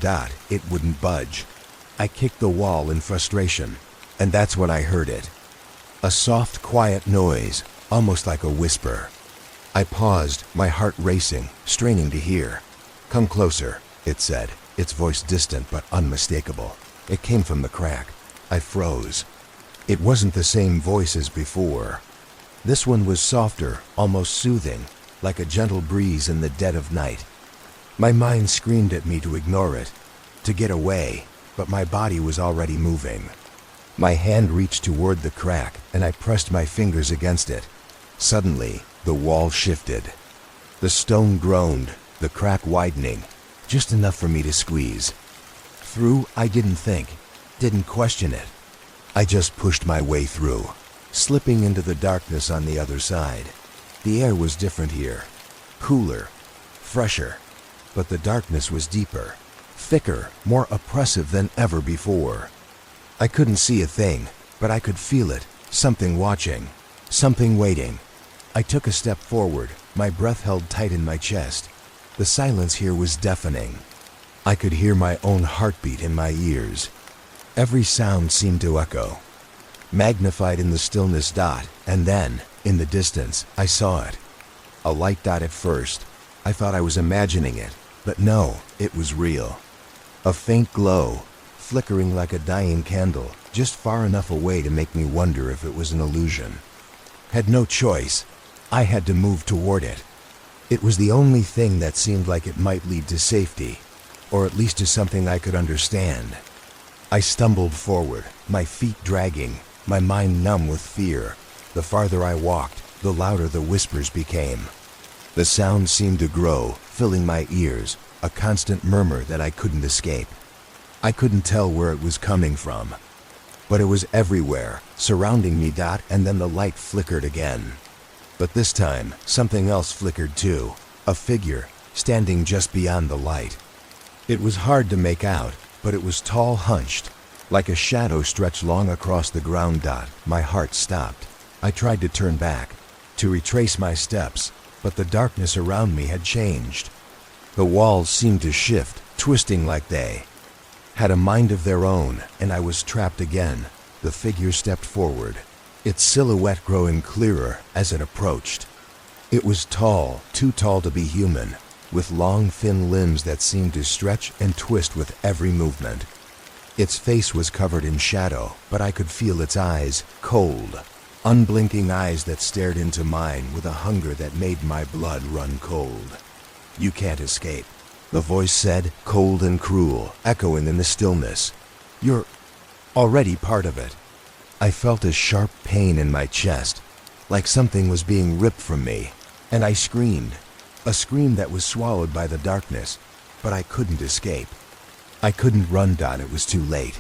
It wouldn't budge. I kicked the wall in frustration, and that's when I heard it. A soft, quiet noise, almost like a whisper. I paused, my heart racing, straining to hear. "Come closer," it said, its voice distant but unmistakable. It came from the crack. I froze. It wasn't the same voice as before. This one was softer, almost soothing, like a gentle breeze in the dead of night. My mind screamed at me to ignore it, to get away, but my body was already moving. My hand reached toward the crack, and I pressed my fingers against it. Suddenly, the wall shifted. The stone groaned, the crack widening, just enough for me to squeeze. Through, I didn't think, didn't question it. I just pushed my way through, slipping into the darkness on the other side. The air was different here, cooler, fresher, but the darkness was deeper, thicker, more oppressive than ever before. I couldn't see a thing, but I could feel it, something watching, something waiting. I took a step forward, my breath held tight in my chest. The silence here was deafening. I could hear my own heartbeat in my ears. Every sound seemed to echo, magnified in the stillness. And then, in the distance, I saw it. A light dot at first. I thought I was imagining it, but no, it was real. A faint glow, flickering like a dying candle, just far enough away to make me wonder if it was an illusion. Had no choice. I had to move toward it. It was the only thing that seemed like it might lead to safety, or at least to something I could understand. I stumbled forward, my feet dragging, my mind numb with fear. The farther I walked, the louder the whispers became. The sound seemed to grow, filling my ears, a constant murmur that I couldn't escape. I couldn't tell where it was coming from, but it was everywhere, surrounding me. And then the light flickered again. But this time, something else flickered too, a figure, standing just beyond the light. It was hard to make out, but it was tall, hunched, like a shadow stretched long across the ground. My heart stopped. I tried to turn back, to retrace my steps, but the darkness around me had changed. The walls seemed to shift, twisting like they had a mind of their own, and I was trapped again. The figure stepped forward, its silhouette growing clearer as it approached. It was tall, too tall to be human, with long, thin limbs that seemed to stretch and twist with every movement. Its face was covered in shadow, but I could feel its eyes, cold, unblinking eyes that stared into mine with a hunger that made my blood run cold. "You can't escape," the voice said, cold and cruel, echoing in the stillness. "You're already part of it." I felt a sharp pain in my chest, like something was being ripped from me, and I screamed, a scream that was swallowed by the darkness, but I couldn't escape. I couldn't run. It was too late.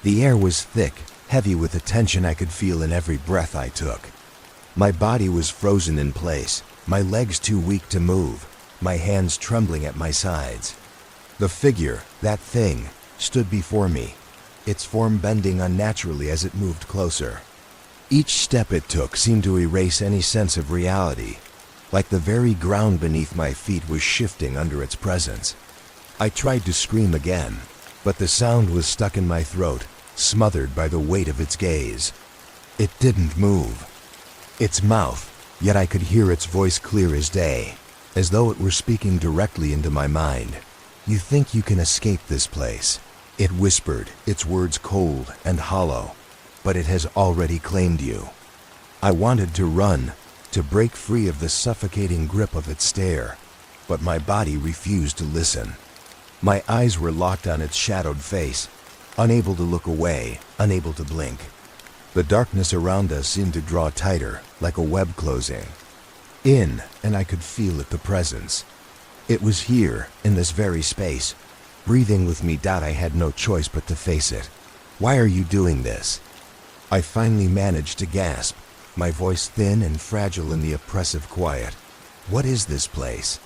The air was thick, heavy with the tension I could feel in every breath I took. My body was frozen in place, my legs too weak to move, my hands trembling at my sides. The figure, that thing, stood before me, its form bending unnaturally as it moved closer. Each step it took seemed to erase any sense of reality, like the very ground beneath my feet was shifting under its presence. I tried to scream again, but the sound was stuck in my throat, smothered by the weight of its gaze. It didn't move. Its mouth, yet I could hear its voice clear as day, as though it were speaking directly into my mind. "You think you can escape this place," it whispered, its words cold and hollow, "but it has already claimed you." I wanted to run, to break free of the suffocating grip of its stare, but my body refused to listen. My eyes were locked on its shadowed face, unable to look away, unable to blink. The darkness around us seemed to draw tighter, like a web closing. in, and I could feel it, the presence. It was here, in this very space, breathing with me. I had no choice but to face it. Why are you doing this? I finally managed to gasp, my voice thin and fragile in the oppressive quiet. What is this place?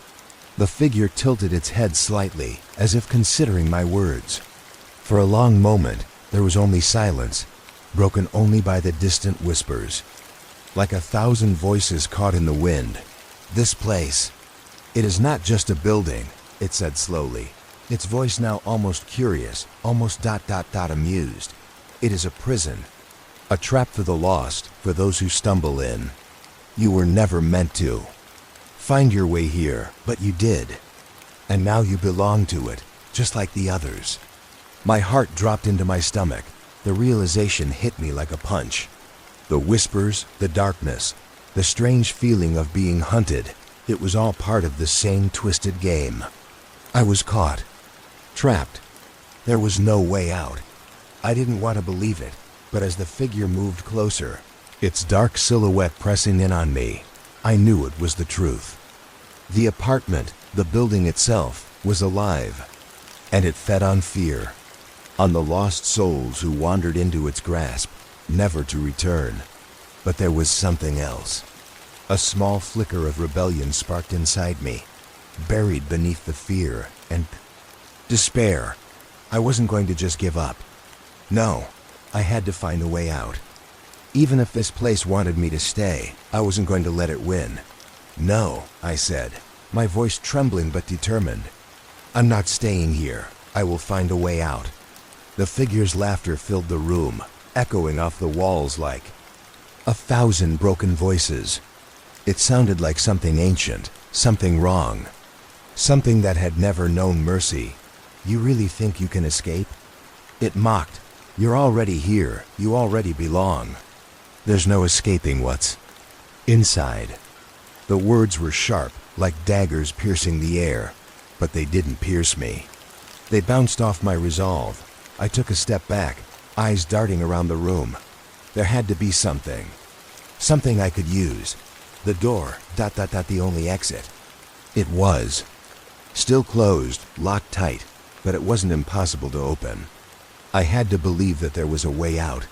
The figure tilted its head slightly, as if considering my words. For a long moment, there was only silence, broken only by the distant whispers. Like 1,000 voices caught in the wind. This place. It is not just a building, it said slowly, its voice now almost curious, almost amused. It is a prison. A trap for the lost, for those who stumble in. You were never meant to find your way here, but you did. And now you belong to it, just like the others. My heart dropped into my stomach. The realization hit me like a punch. The whispers, the darkness, the strange feeling of being hunted, it was all part of the same twisted game. I was caught, trapped. There was no way out. I didn't want to believe it, but as the figure moved closer, its dark silhouette pressing in on me, I knew it was the truth. The apartment, the building itself, was alive, and it fed on fear, on the lost souls who wandered into its grasp, never to return. But there was something else. A small flicker of rebellion sparked inside me, buried beneath the fear and despair. I wasn't going to just give up. No, I had to find a way out. Even if this place wanted me to stay, I wasn't going to let it win. No, I said, my voice trembling but determined. I'm not staying here. I will find a way out. The figure's laughter filled the room, echoing off the walls like 1,000 broken voices. It sounded like something ancient, something wrong, something that had never known mercy. You really think you can escape? It mocked. You're already here. You already belong. There's no escaping what's inside. The words were sharp, like daggers piercing the air, but they didn't pierce me. They bounced off my resolve. I took a step back, eyes darting around the room. There had to be something. Something I could use. The door, the only exit. It was. Still closed, locked tight, but it wasn't impossible to open. I had to believe that there was a way out.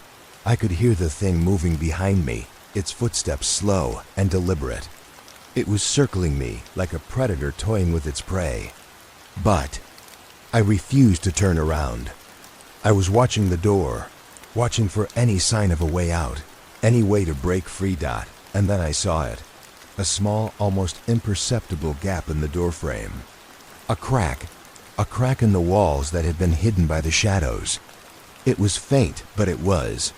I could hear the thing moving behind me, its footsteps slow and deliberate. It was circling me like a predator toying with its prey. But I refused to turn around. I was watching the door, watching for any sign of a way out, any way to break free. And then I saw it. A small, almost imperceptible gap in the doorframe. A crack in the walls that had been hidden by the shadows. It was faint, but it was.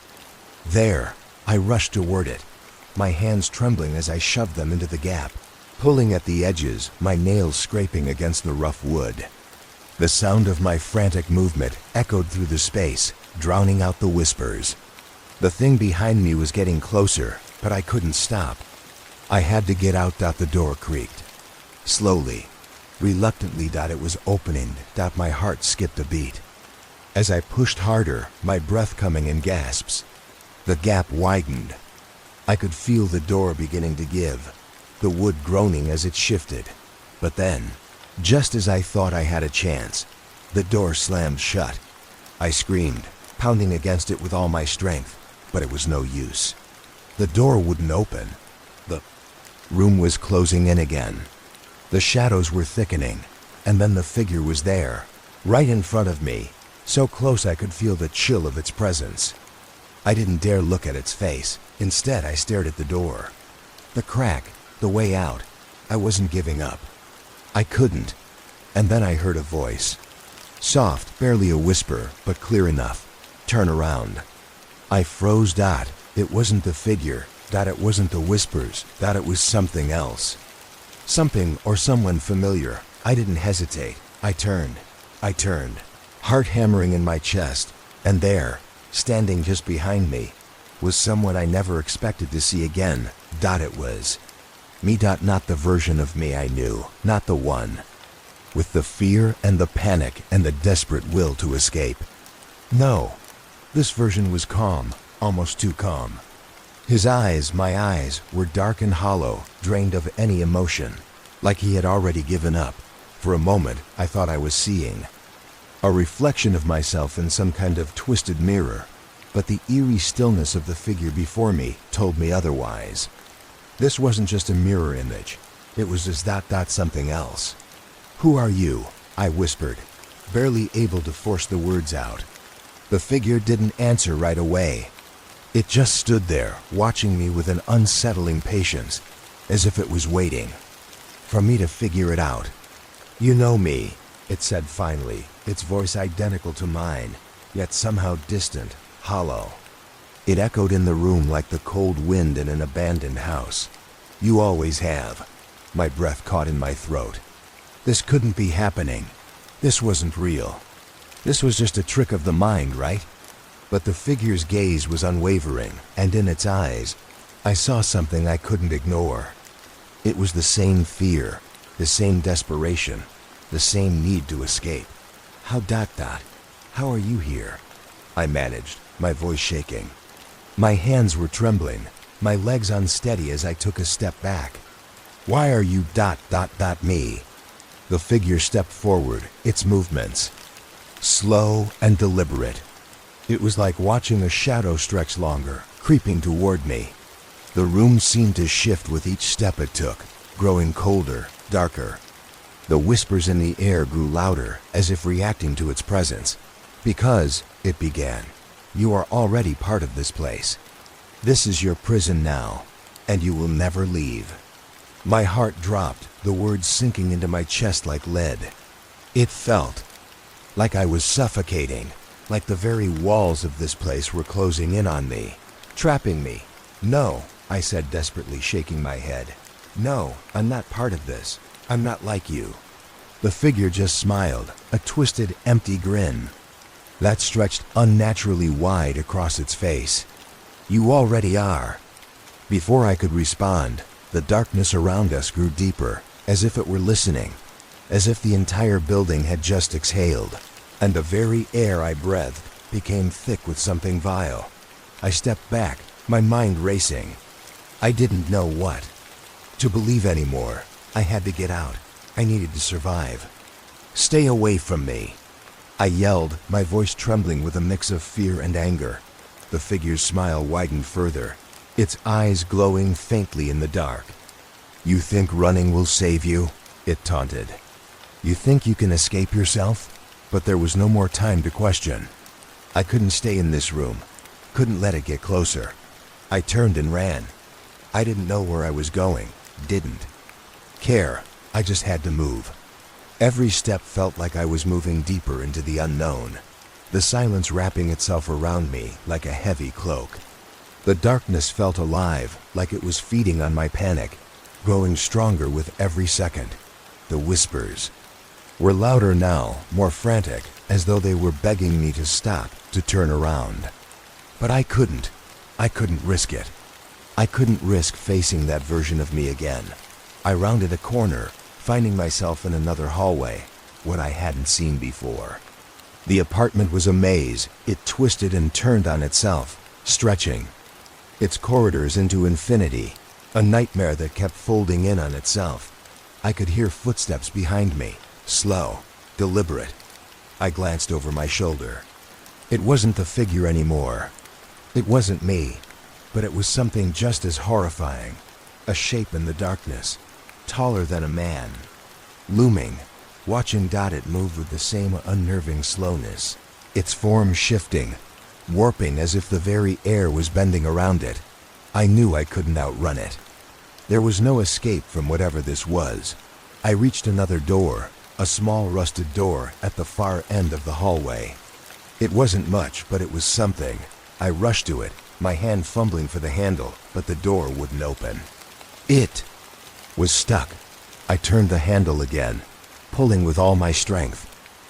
There, I rushed toward it, my hands trembling as I shoved them into the gap, pulling at the edges, my nails scraping against the rough wood. The sound of my frantic movement echoed through the space, drowning out the whispers. The thing behind me was getting closer, but I couldn't stop. I had to get out. The door creaked. Slowly, reluctantly. It was opening. My heart skipped a beat. As I pushed harder, my breath coming in gasps. The gap widened. I could feel the door beginning to give, the wood groaning as it shifted. But then, just as I thought I had a chance, the door slammed shut. I screamed, pounding against it with all my strength, but it was no use. The door wouldn't open. The room was closing in again. The shadows were thickening, and then the figure was there, right in front of me, so close I could feel the chill of its presence. I didn't dare look at its face. Instead, I stared at the door. The crack, the way out. I wasn't giving up. I couldn't. And then I heard a voice. Soft, barely a whisper, but clear enough. Turn around. I froze. It wasn't the figure. It wasn't the whispers. It was something else. Something or someone familiar. I didn't hesitate. I turned, heart hammering in my chest. And there, standing just behind me, was someone I never expected to see again. It was me. Not the version of me I knew. Not the one with the fear and the panic and the desperate will to escape. No, this version was calm, almost too calm. His eyes, my eyes, were dark and hollow, drained of any emotion, like he had already given up. For a moment, I thought I was seeing a reflection of myself in some kind of twisted mirror, but the eerie stillness of the figure before me told me otherwise. This wasn't just a mirror image. It was just something else. "Who are you?" I whispered, barely able to force the words out. The figure didn't answer right away. It just stood there, watching me with an unsettling patience, as if it was waiting for me to figure it out. "You know me," it said finally, its voice identical to mine, yet somehow distant, hollow. It echoed in the room like the cold wind in an abandoned house. "You always have." My breath caught in my throat. This couldn't be happening. This wasn't real. This was just a trick of the mind, right? But the figure's gaze was unwavering, and in its eyes, I saw something I couldn't ignore. It was the same fear, the same desperation, the same need to escape. How are you here?" I managed, my voice shaking. My hands were trembling, my legs unsteady as I took a step back. "Why are you me?" The figure stepped forward, its movements slow and deliberate. It was like watching a shadow stretch longer, creeping toward me. The room seemed to shift with each step it took, growing colder, darker. The whispers in the air grew louder, as if reacting to its presence. "Because," it began, "you are already part of this place. This is your prison now, and you will never leave." My heart dropped, the words sinking into my chest like lead. It felt like I was suffocating, like the very walls of this place were closing in on me, trapping me. "No," I said desperately, shaking my head. "No, I'm not part of this. I'm not like you." The figure just smiled, a twisted, empty grin that stretched unnaturally wide across its face. "You already are." Before I could respond, the darkness around us grew deeper, as if it were listening, as if the entire building had just exhaled, and the very air I breathed became thick with something vile. I stepped back, my mind racing. I didn't know what to believe anymore. I had to get out. I needed to survive. "Stay away from me," I yelled, my voice trembling with a mix of fear and anger. The figure's smile widened further, its eyes glowing faintly in the dark. "You think running will save you?" it taunted. "You think you can escape yourself?" But there was no more time to question. I couldn't stay in this room, couldn't let it get closer. I turned and ran. I didn't know where I was going, didn't care. I just had to move. Every step felt like I was moving deeper into the unknown, the silence wrapping itself around me like a heavy cloak. The darkness felt alive, like it was feeding on my panic, growing stronger with every second. The whispers were louder now, more frantic, as though they were begging me to stop, to turn around. But I couldn't. I couldn't risk it. I couldn't risk facing that version of me again. I rounded a corner, finding myself in another hallway, what I hadn't seen before. The apartment was a maze. It twisted and turned on itself, stretching its corridors into infinity, a nightmare that kept folding in on itself. I could hear footsteps behind me, slow, deliberate. I glanced over my shoulder. It wasn't the figure anymore. It wasn't me, but it was something just as horrifying, a shape in the darkness, taller than a man, looming. Watching it move with the same unnerving slowness, its form shifting, warping as if the very air was bending around it. I knew I couldn't outrun it. There was no escape from whatever this was. I reached another door, a small rusted door at the far end of the hallway. It wasn't much, but it was something. I rushed to it, my hand fumbling for the handle, but the door wouldn't open. It was stuck. I turned the handle again, pulling with all my strength.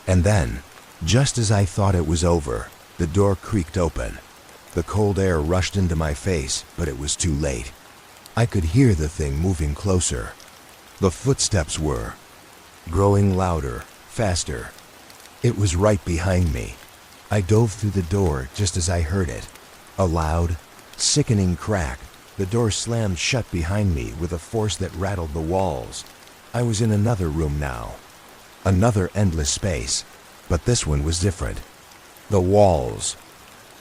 And then, just as I thought it was over, the door creaked open. The cold air rushed into my face, but it was too late. I could hear the thing moving closer. The footsteps were growing louder, faster. It was right behind me. I dove through the door just as I heard it. A loud, Sickening crack. The door slammed shut behind me with a force that rattled the walls. I was in another room now. Another endless space. But this one was different. The walls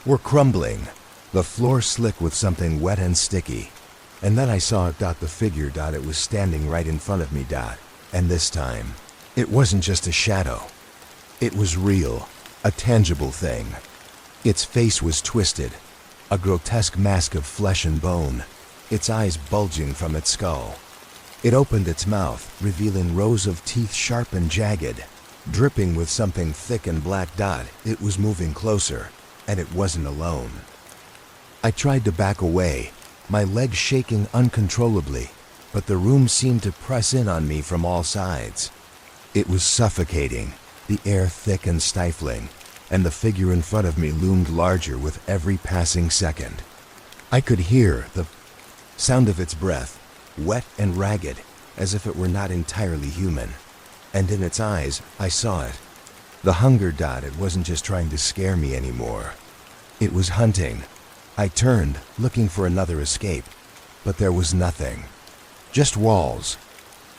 were crumbling. The floor slick with something wet and sticky. And then I saw the figure. It was standing right in front of me. And this time, it wasn't just a shadow. It was real, a tangible thing. Its face was twisted, a grotesque mask of flesh and bone, its eyes bulging from its skull. It opened its mouth, revealing rows of teeth sharp and jagged, dripping with something thick and black. It was moving closer, and it wasn't alone. I tried to back away, my legs shaking uncontrollably, but the room seemed to press in on me from all sides. It was suffocating, the air thick and stifling, and the figure in front of me loomed larger with every passing second. I could hear the sound of its breath, wet and ragged, as if it were not entirely human. And in its eyes, I saw it. The hunger. It wasn't just trying to scare me anymore. It was hunting. I turned, looking for another escape, but there was nothing. Just walls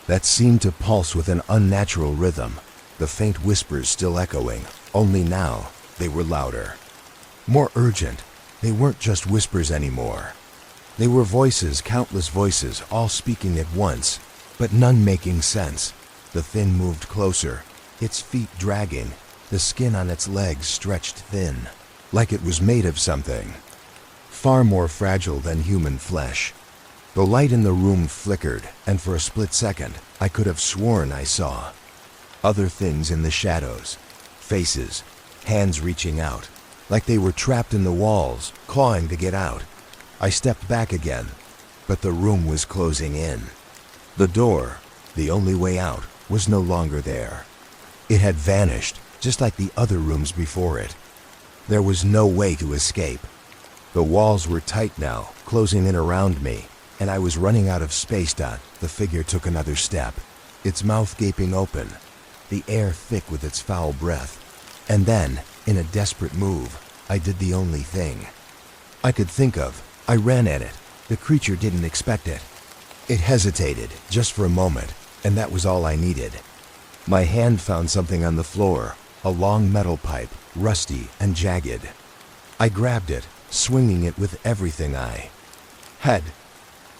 that seemed to pulse with an unnatural rhythm, the faint whispers still echoing, only now they were louder. More urgent. They weren't just whispers anymore. They were voices, countless voices, all speaking at once, but none making sense. The thing moved closer, its feet dragging, the skin on its legs stretched thin, like it was made of something far more fragile than human flesh. The light in the room flickered, and for a split second, I could have sworn I saw other things in the shadows. Faces, hands reaching out, like they were trapped in the walls, clawing to get out. I stepped back again, but the room was closing in. The door, the only way out, was no longer there. It had vanished, just like the other rooms before it. There was no way to escape. The walls were tight now, closing in around me, and I was running out of space. The figure took another step, its mouth gaping open, the air thick with its foul breath. And then, in a desperate move, I did the only thing I could think of. I ran at it. The creature didn't expect it. It hesitated, just for a moment, and that was all I needed. My hand found something on the floor, a long metal pipe, rusty and jagged. I grabbed it, swinging it with everything I had.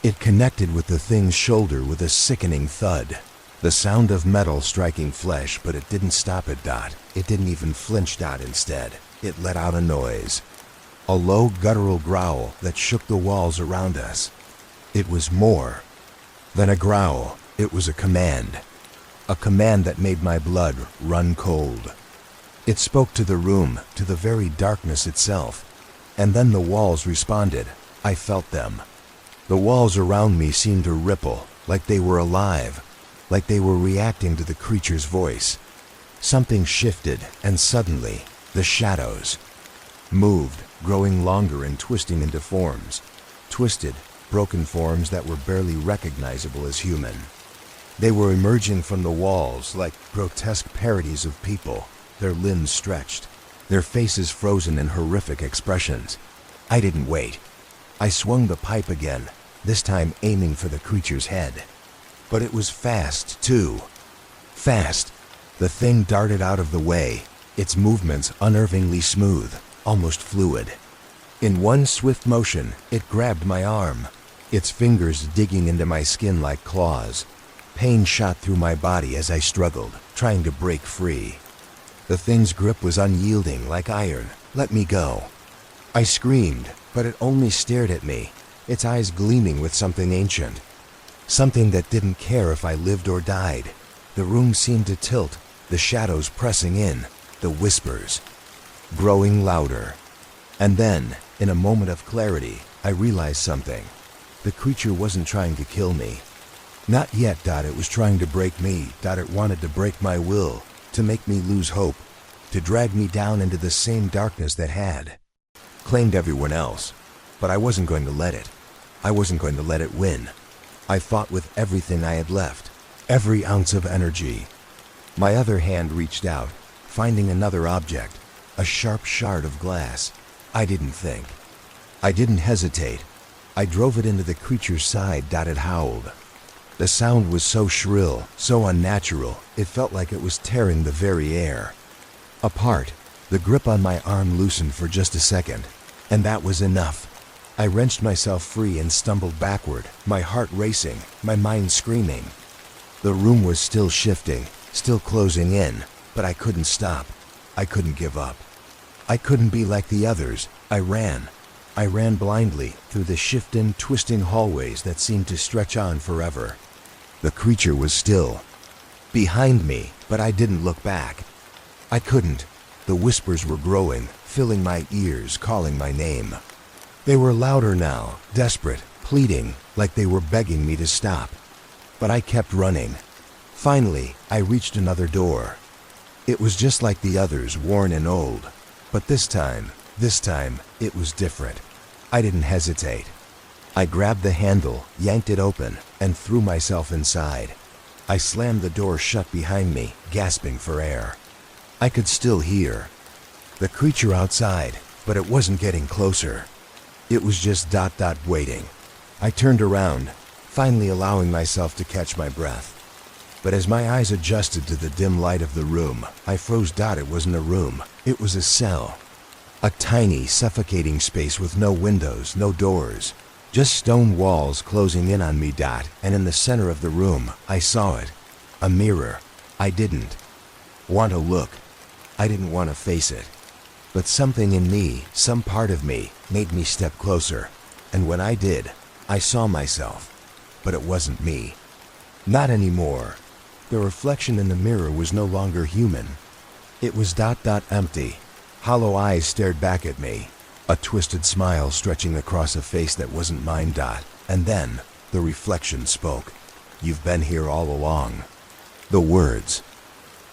It connected with the thing's shoulder with a sickening thud. The sound of metal striking flesh, but it didn't stop it. It didn't even flinch. Instead, it let out a noise. A low guttural growl that shook the walls around us. It was more than a growl. It was a command. A command that made my blood run cold. It spoke to the room, to the very darkness itself. And then the walls responded. I felt them. The walls around me seemed to ripple, like they were alive, like they were reacting to the creature's voice. Something shifted, and suddenly, the shadows moved, growing longer and twisting into forms. Twisted, broken forms that were barely recognizable as human. They were emerging from the walls like grotesque parodies of people, their limbs stretched, their faces frozen in horrific expressions. I didn't wait. I swung the pipe again, this time aiming for the creature's head. But it was fast, too. Fast. The thing darted out of the way, its movements unnervingly smooth, almost fluid. In one swift motion, it grabbed my arm, its fingers digging into my skin like claws. Pain shot through my body as I struggled, trying to break free. The thing's grip was unyielding, like iron. Let me go. I screamed, but it only stared at me, its eyes gleaming with something ancient. Something that didn't care if I lived or died. The room seemed to tilt, the shadows pressing in, the whispers growing louder. And then, in a moment of clarity, I realized something. The creature wasn't trying to kill me. Not yet. It was trying to break me. It wanted to break my will, to make me lose hope, to drag me down into the same darkness that had claimed everyone else. But I wasn't going to let it. I wasn't going to let it win. I fought with everything I had left, every ounce of energy. My other hand reached out, finding another object, a sharp shard of glass. I didn't think. I didn't hesitate. I drove it into the creature's side. It howled. The sound was so shrill, so unnatural, it felt like it was tearing the very air apart. The grip on my arm loosened for just a second, and that was enough. I wrenched myself free and stumbled backward, my heart racing, my mind screaming. The room was still shifting, still closing in, but I couldn't stop. I couldn't give up. I couldn't be like the others. I ran. I ran blindly through the shifting, twisting hallways that seemed to stretch on forever. The creature was still behind me, but I didn't look back. I couldn't. The whispers were growing, filling my ears, calling my name. They were louder now, desperate, pleading, like they were begging me to stop. But I kept running. Finally, I reached another door. It was just like the others, worn and old. But this time, it was different. I didn't hesitate. I grabbed the handle, yanked it open, and threw myself inside. I slammed the door shut behind me, gasping for air. I could still hear the creature outside, but it wasn't getting closer. It was just waiting. I turned around, finally allowing myself to catch my breath. But as my eyes adjusted to the dim light of the room, I froze. It wasn't a room, it was a cell. A tiny, suffocating space with no windows, no doors. Just stone walls closing in on me. And in the center of the room, I saw it. A mirror. I didn't want to look. I didn't want to face it. But something in me, some part of me, made me step closer. And when I did, I saw myself. But it wasn't me. Not anymore. The reflection in the mirror was no longer human. It was empty. Hollow eyes stared back at me. A twisted smile stretching across a face that wasn't mine. And then, the reflection spoke. "You've been here all along." The words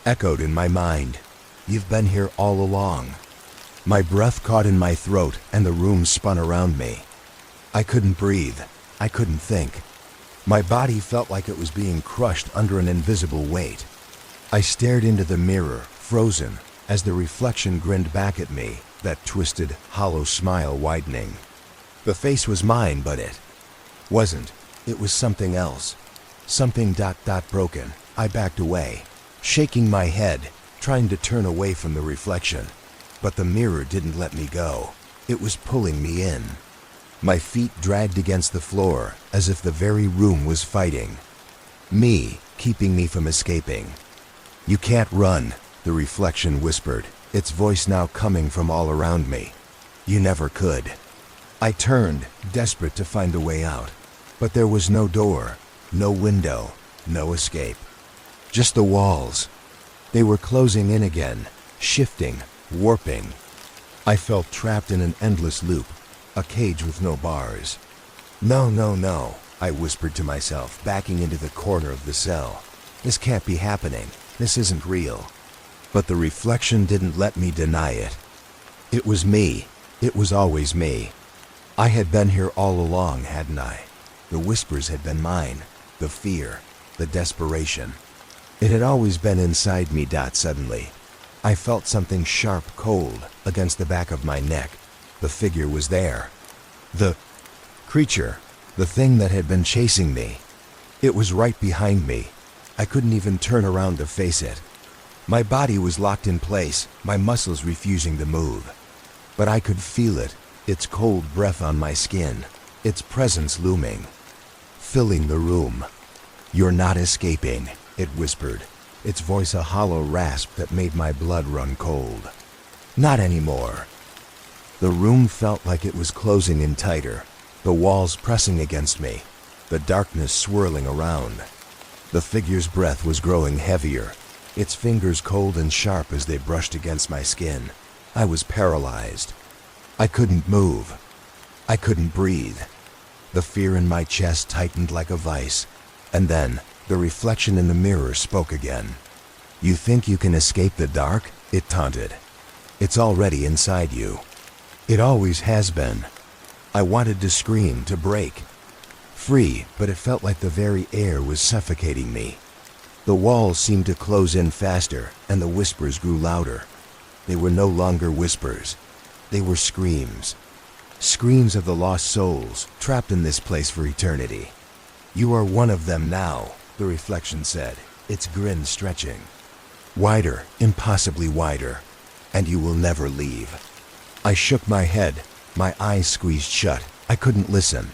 echoed in my mind. "You've been here all along." My breath caught in my throat and the room spun around me. I couldn't breathe. I couldn't think. My body felt like it was being crushed under an invisible weight. I stared into the mirror, frozen, as the reflection grinned back at me, that twisted, hollow smile widening. The face was mine, but it wasn't. It was something else. Something broken. I backed away, shaking my head, trying to turn away from the reflection. But the mirror didn't let me go. It was pulling me in. My feet dragged against the floor, as if the very room was fighting me, keeping me from escaping. "You can't run," the reflection whispered, its voice now coming from all around me. "You never could." I turned, desperate to find a way out. But there was no door, no window, no escape. Just the walls. They were closing in again, shifting, warping. I felt trapped in an endless loop, a cage with no bars. No, I whispered to myself, backing into the corner of the cell. This can't be happening. This isn't real. But the reflection didn't let me deny it. It was me. It was always me. I had been here all along, hadn't I? The whispers had been mine. The fear. The desperation. It had always been inside me. Suddenly, I felt something sharp, cold, against the back of my neck. The figure was there. The creature. The thing that had been chasing me. It was right behind me. I couldn't even turn around to face it. My body was locked in place, my muscles refusing to move. But I could feel it, its cold breath on my skin, its presence looming, filling the room. "You're not escaping," it whispered, its voice a hollow rasp that made my blood run cold. "Not anymore." The room felt like it was closing in tighter, the walls pressing against me, the darkness swirling around. The figure's breath was growing heavier, its fingers cold and sharp as they brushed against my skin. I was paralyzed. I couldn't move. I couldn't breathe. The fear in my chest tightened like a vice. And then, the reflection in the mirror spoke again. "You think you can escape the dark?" it taunted. "It's already inside you. It always has been." I wanted to scream, to break free, but it felt like the very air was suffocating me. The walls seemed to close in faster, and the whispers grew louder. They were no longer whispers. They were screams. Screams of the lost souls, trapped in this place for eternity. You are one of them now, the reflection said, its grin stretching. Wider, impossibly wider, and you will never leave. I shook my head, my eyes squeezed shut. I couldn't listen.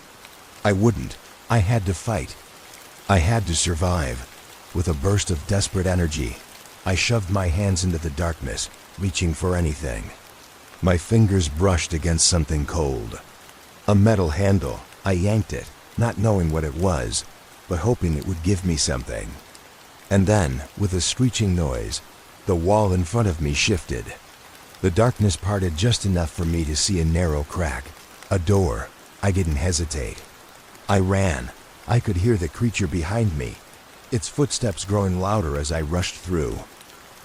I wouldn't. I had to fight. I had to survive. With a burst of desperate energy, I shoved my hands into the darkness, reaching for anything. My fingers brushed against something cold. A metal handle. I yanked it, not knowing what it was, but hoping it would give me something. And then, with a screeching noise, the wall in front of me shifted. The darkness parted just enough for me to see a narrow crack. A door. I didn't hesitate. I ran. I could hear the creature behind me, its footsteps growing louder as I rushed through.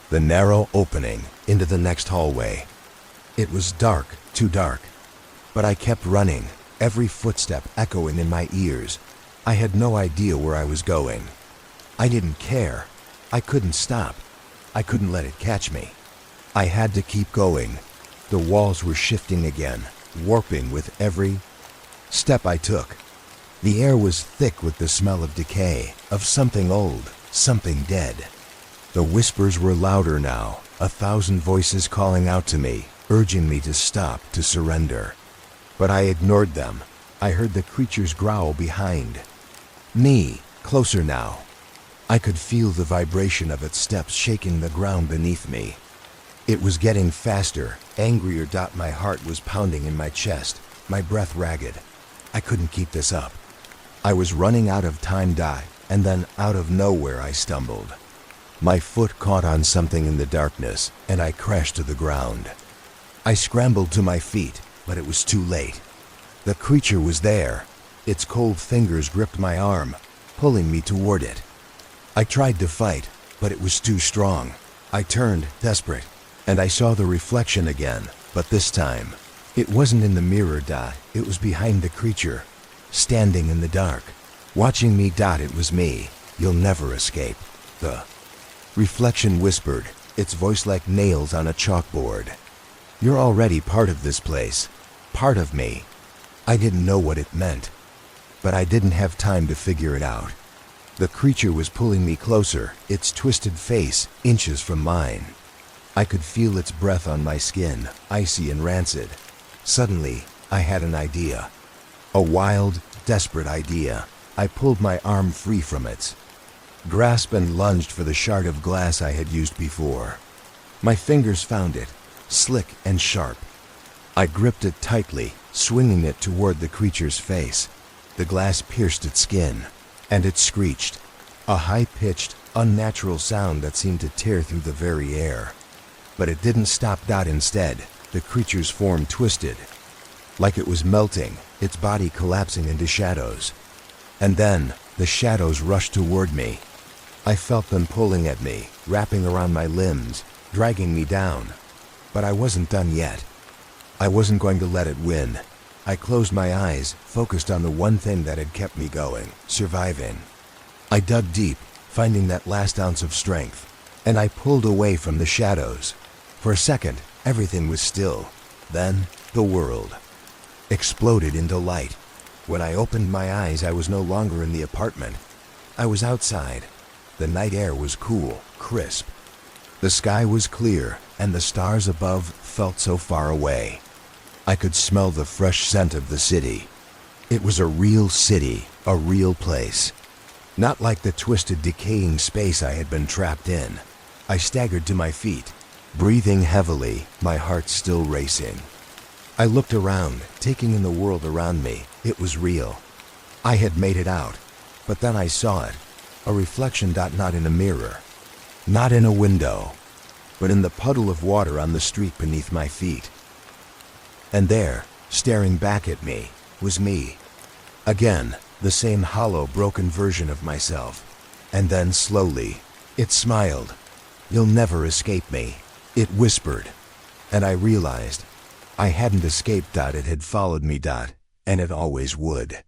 The narrow opening into the next hallway. It was dark, too dark. But I kept running, every footstep echoing in my ears. I had no idea where I was going. I didn't care. I couldn't stop. I couldn't let it catch me. I had to keep going. The walls were shifting again, warping with every step I took. The air was thick with the smell of decay, of something old, something dead. The whispers were louder now, 1,000 voices calling out to me, urging me to stop, to surrender. But I ignored them. I heard the creature's growl behind me, closer now. I could feel the vibration of its steps shaking the ground beneath me. It was getting faster, angrier. My heart was pounding in my chest, my breath ragged. I couldn't keep this up. I was running out of time, and then out of nowhere I stumbled. My foot caught on something in the darkness, and I crashed to the ground. I scrambled to my feet, but it was too late. The creature was there. Its cold fingers gripped my arm, pulling me toward it. I tried to fight, but it was too strong. I turned, desperate, and I saw the reflection again, but this time, it wasn't in the mirror, it was behind the creature, standing in the dark, watching me. It was me. You'll never escape. The reflection whispered, its voice like nails on a chalkboard. You're already part of this place, part of me. I didn't know what it meant, but I didn't have time to figure it out. The creature was pulling me closer, its twisted face inches from mine. I could feel its breath on my skin, icy and rancid. Suddenly, I had an idea. A wild, desperate idea. I pulled my arm free from its grasp and lunged for the shard of glass I had used before. My fingers found it, slick and sharp. I gripped it tightly, swinging it toward the creature's face. The glass pierced its skin, and it screeched, a high-pitched, unnatural sound that seemed to tear through the very air. But it didn't stop. Instead, the creature's form twisted, like it was melting, its body collapsing into shadows. And then, the shadows rushed toward me. I felt them pulling at me, wrapping around my limbs, dragging me down. But I wasn't done yet. I wasn't going to let it win. I closed my eyes, focused on the one thing that had kept me going, surviving. I dug deep, finding that last ounce of strength, and I pulled away from the shadows. For a second, everything was still. Then, the world exploded into light. When I opened my eyes, I was no longer in the apartment. I was outside. The night air was cool, crisp. The sky was clear, and the stars above felt so far away. I could smell the fresh scent of the city. It was a real city, a real place. Not like the twisted, decaying space I had been trapped in. I staggered to my feet, breathing heavily, my heart still racing. I looked around, taking in the world around me. It was real. I had made it out. But then I saw it. A reflection, not in a mirror, not in a window, but in the puddle of water on the street beneath my feet. And there, staring back at me, was me. Again, the same hollow, broken version of myself. And then slowly, it smiled. You'll never escape me, it whispered. And I realized I hadn't escaped. It had followed me. And it always would.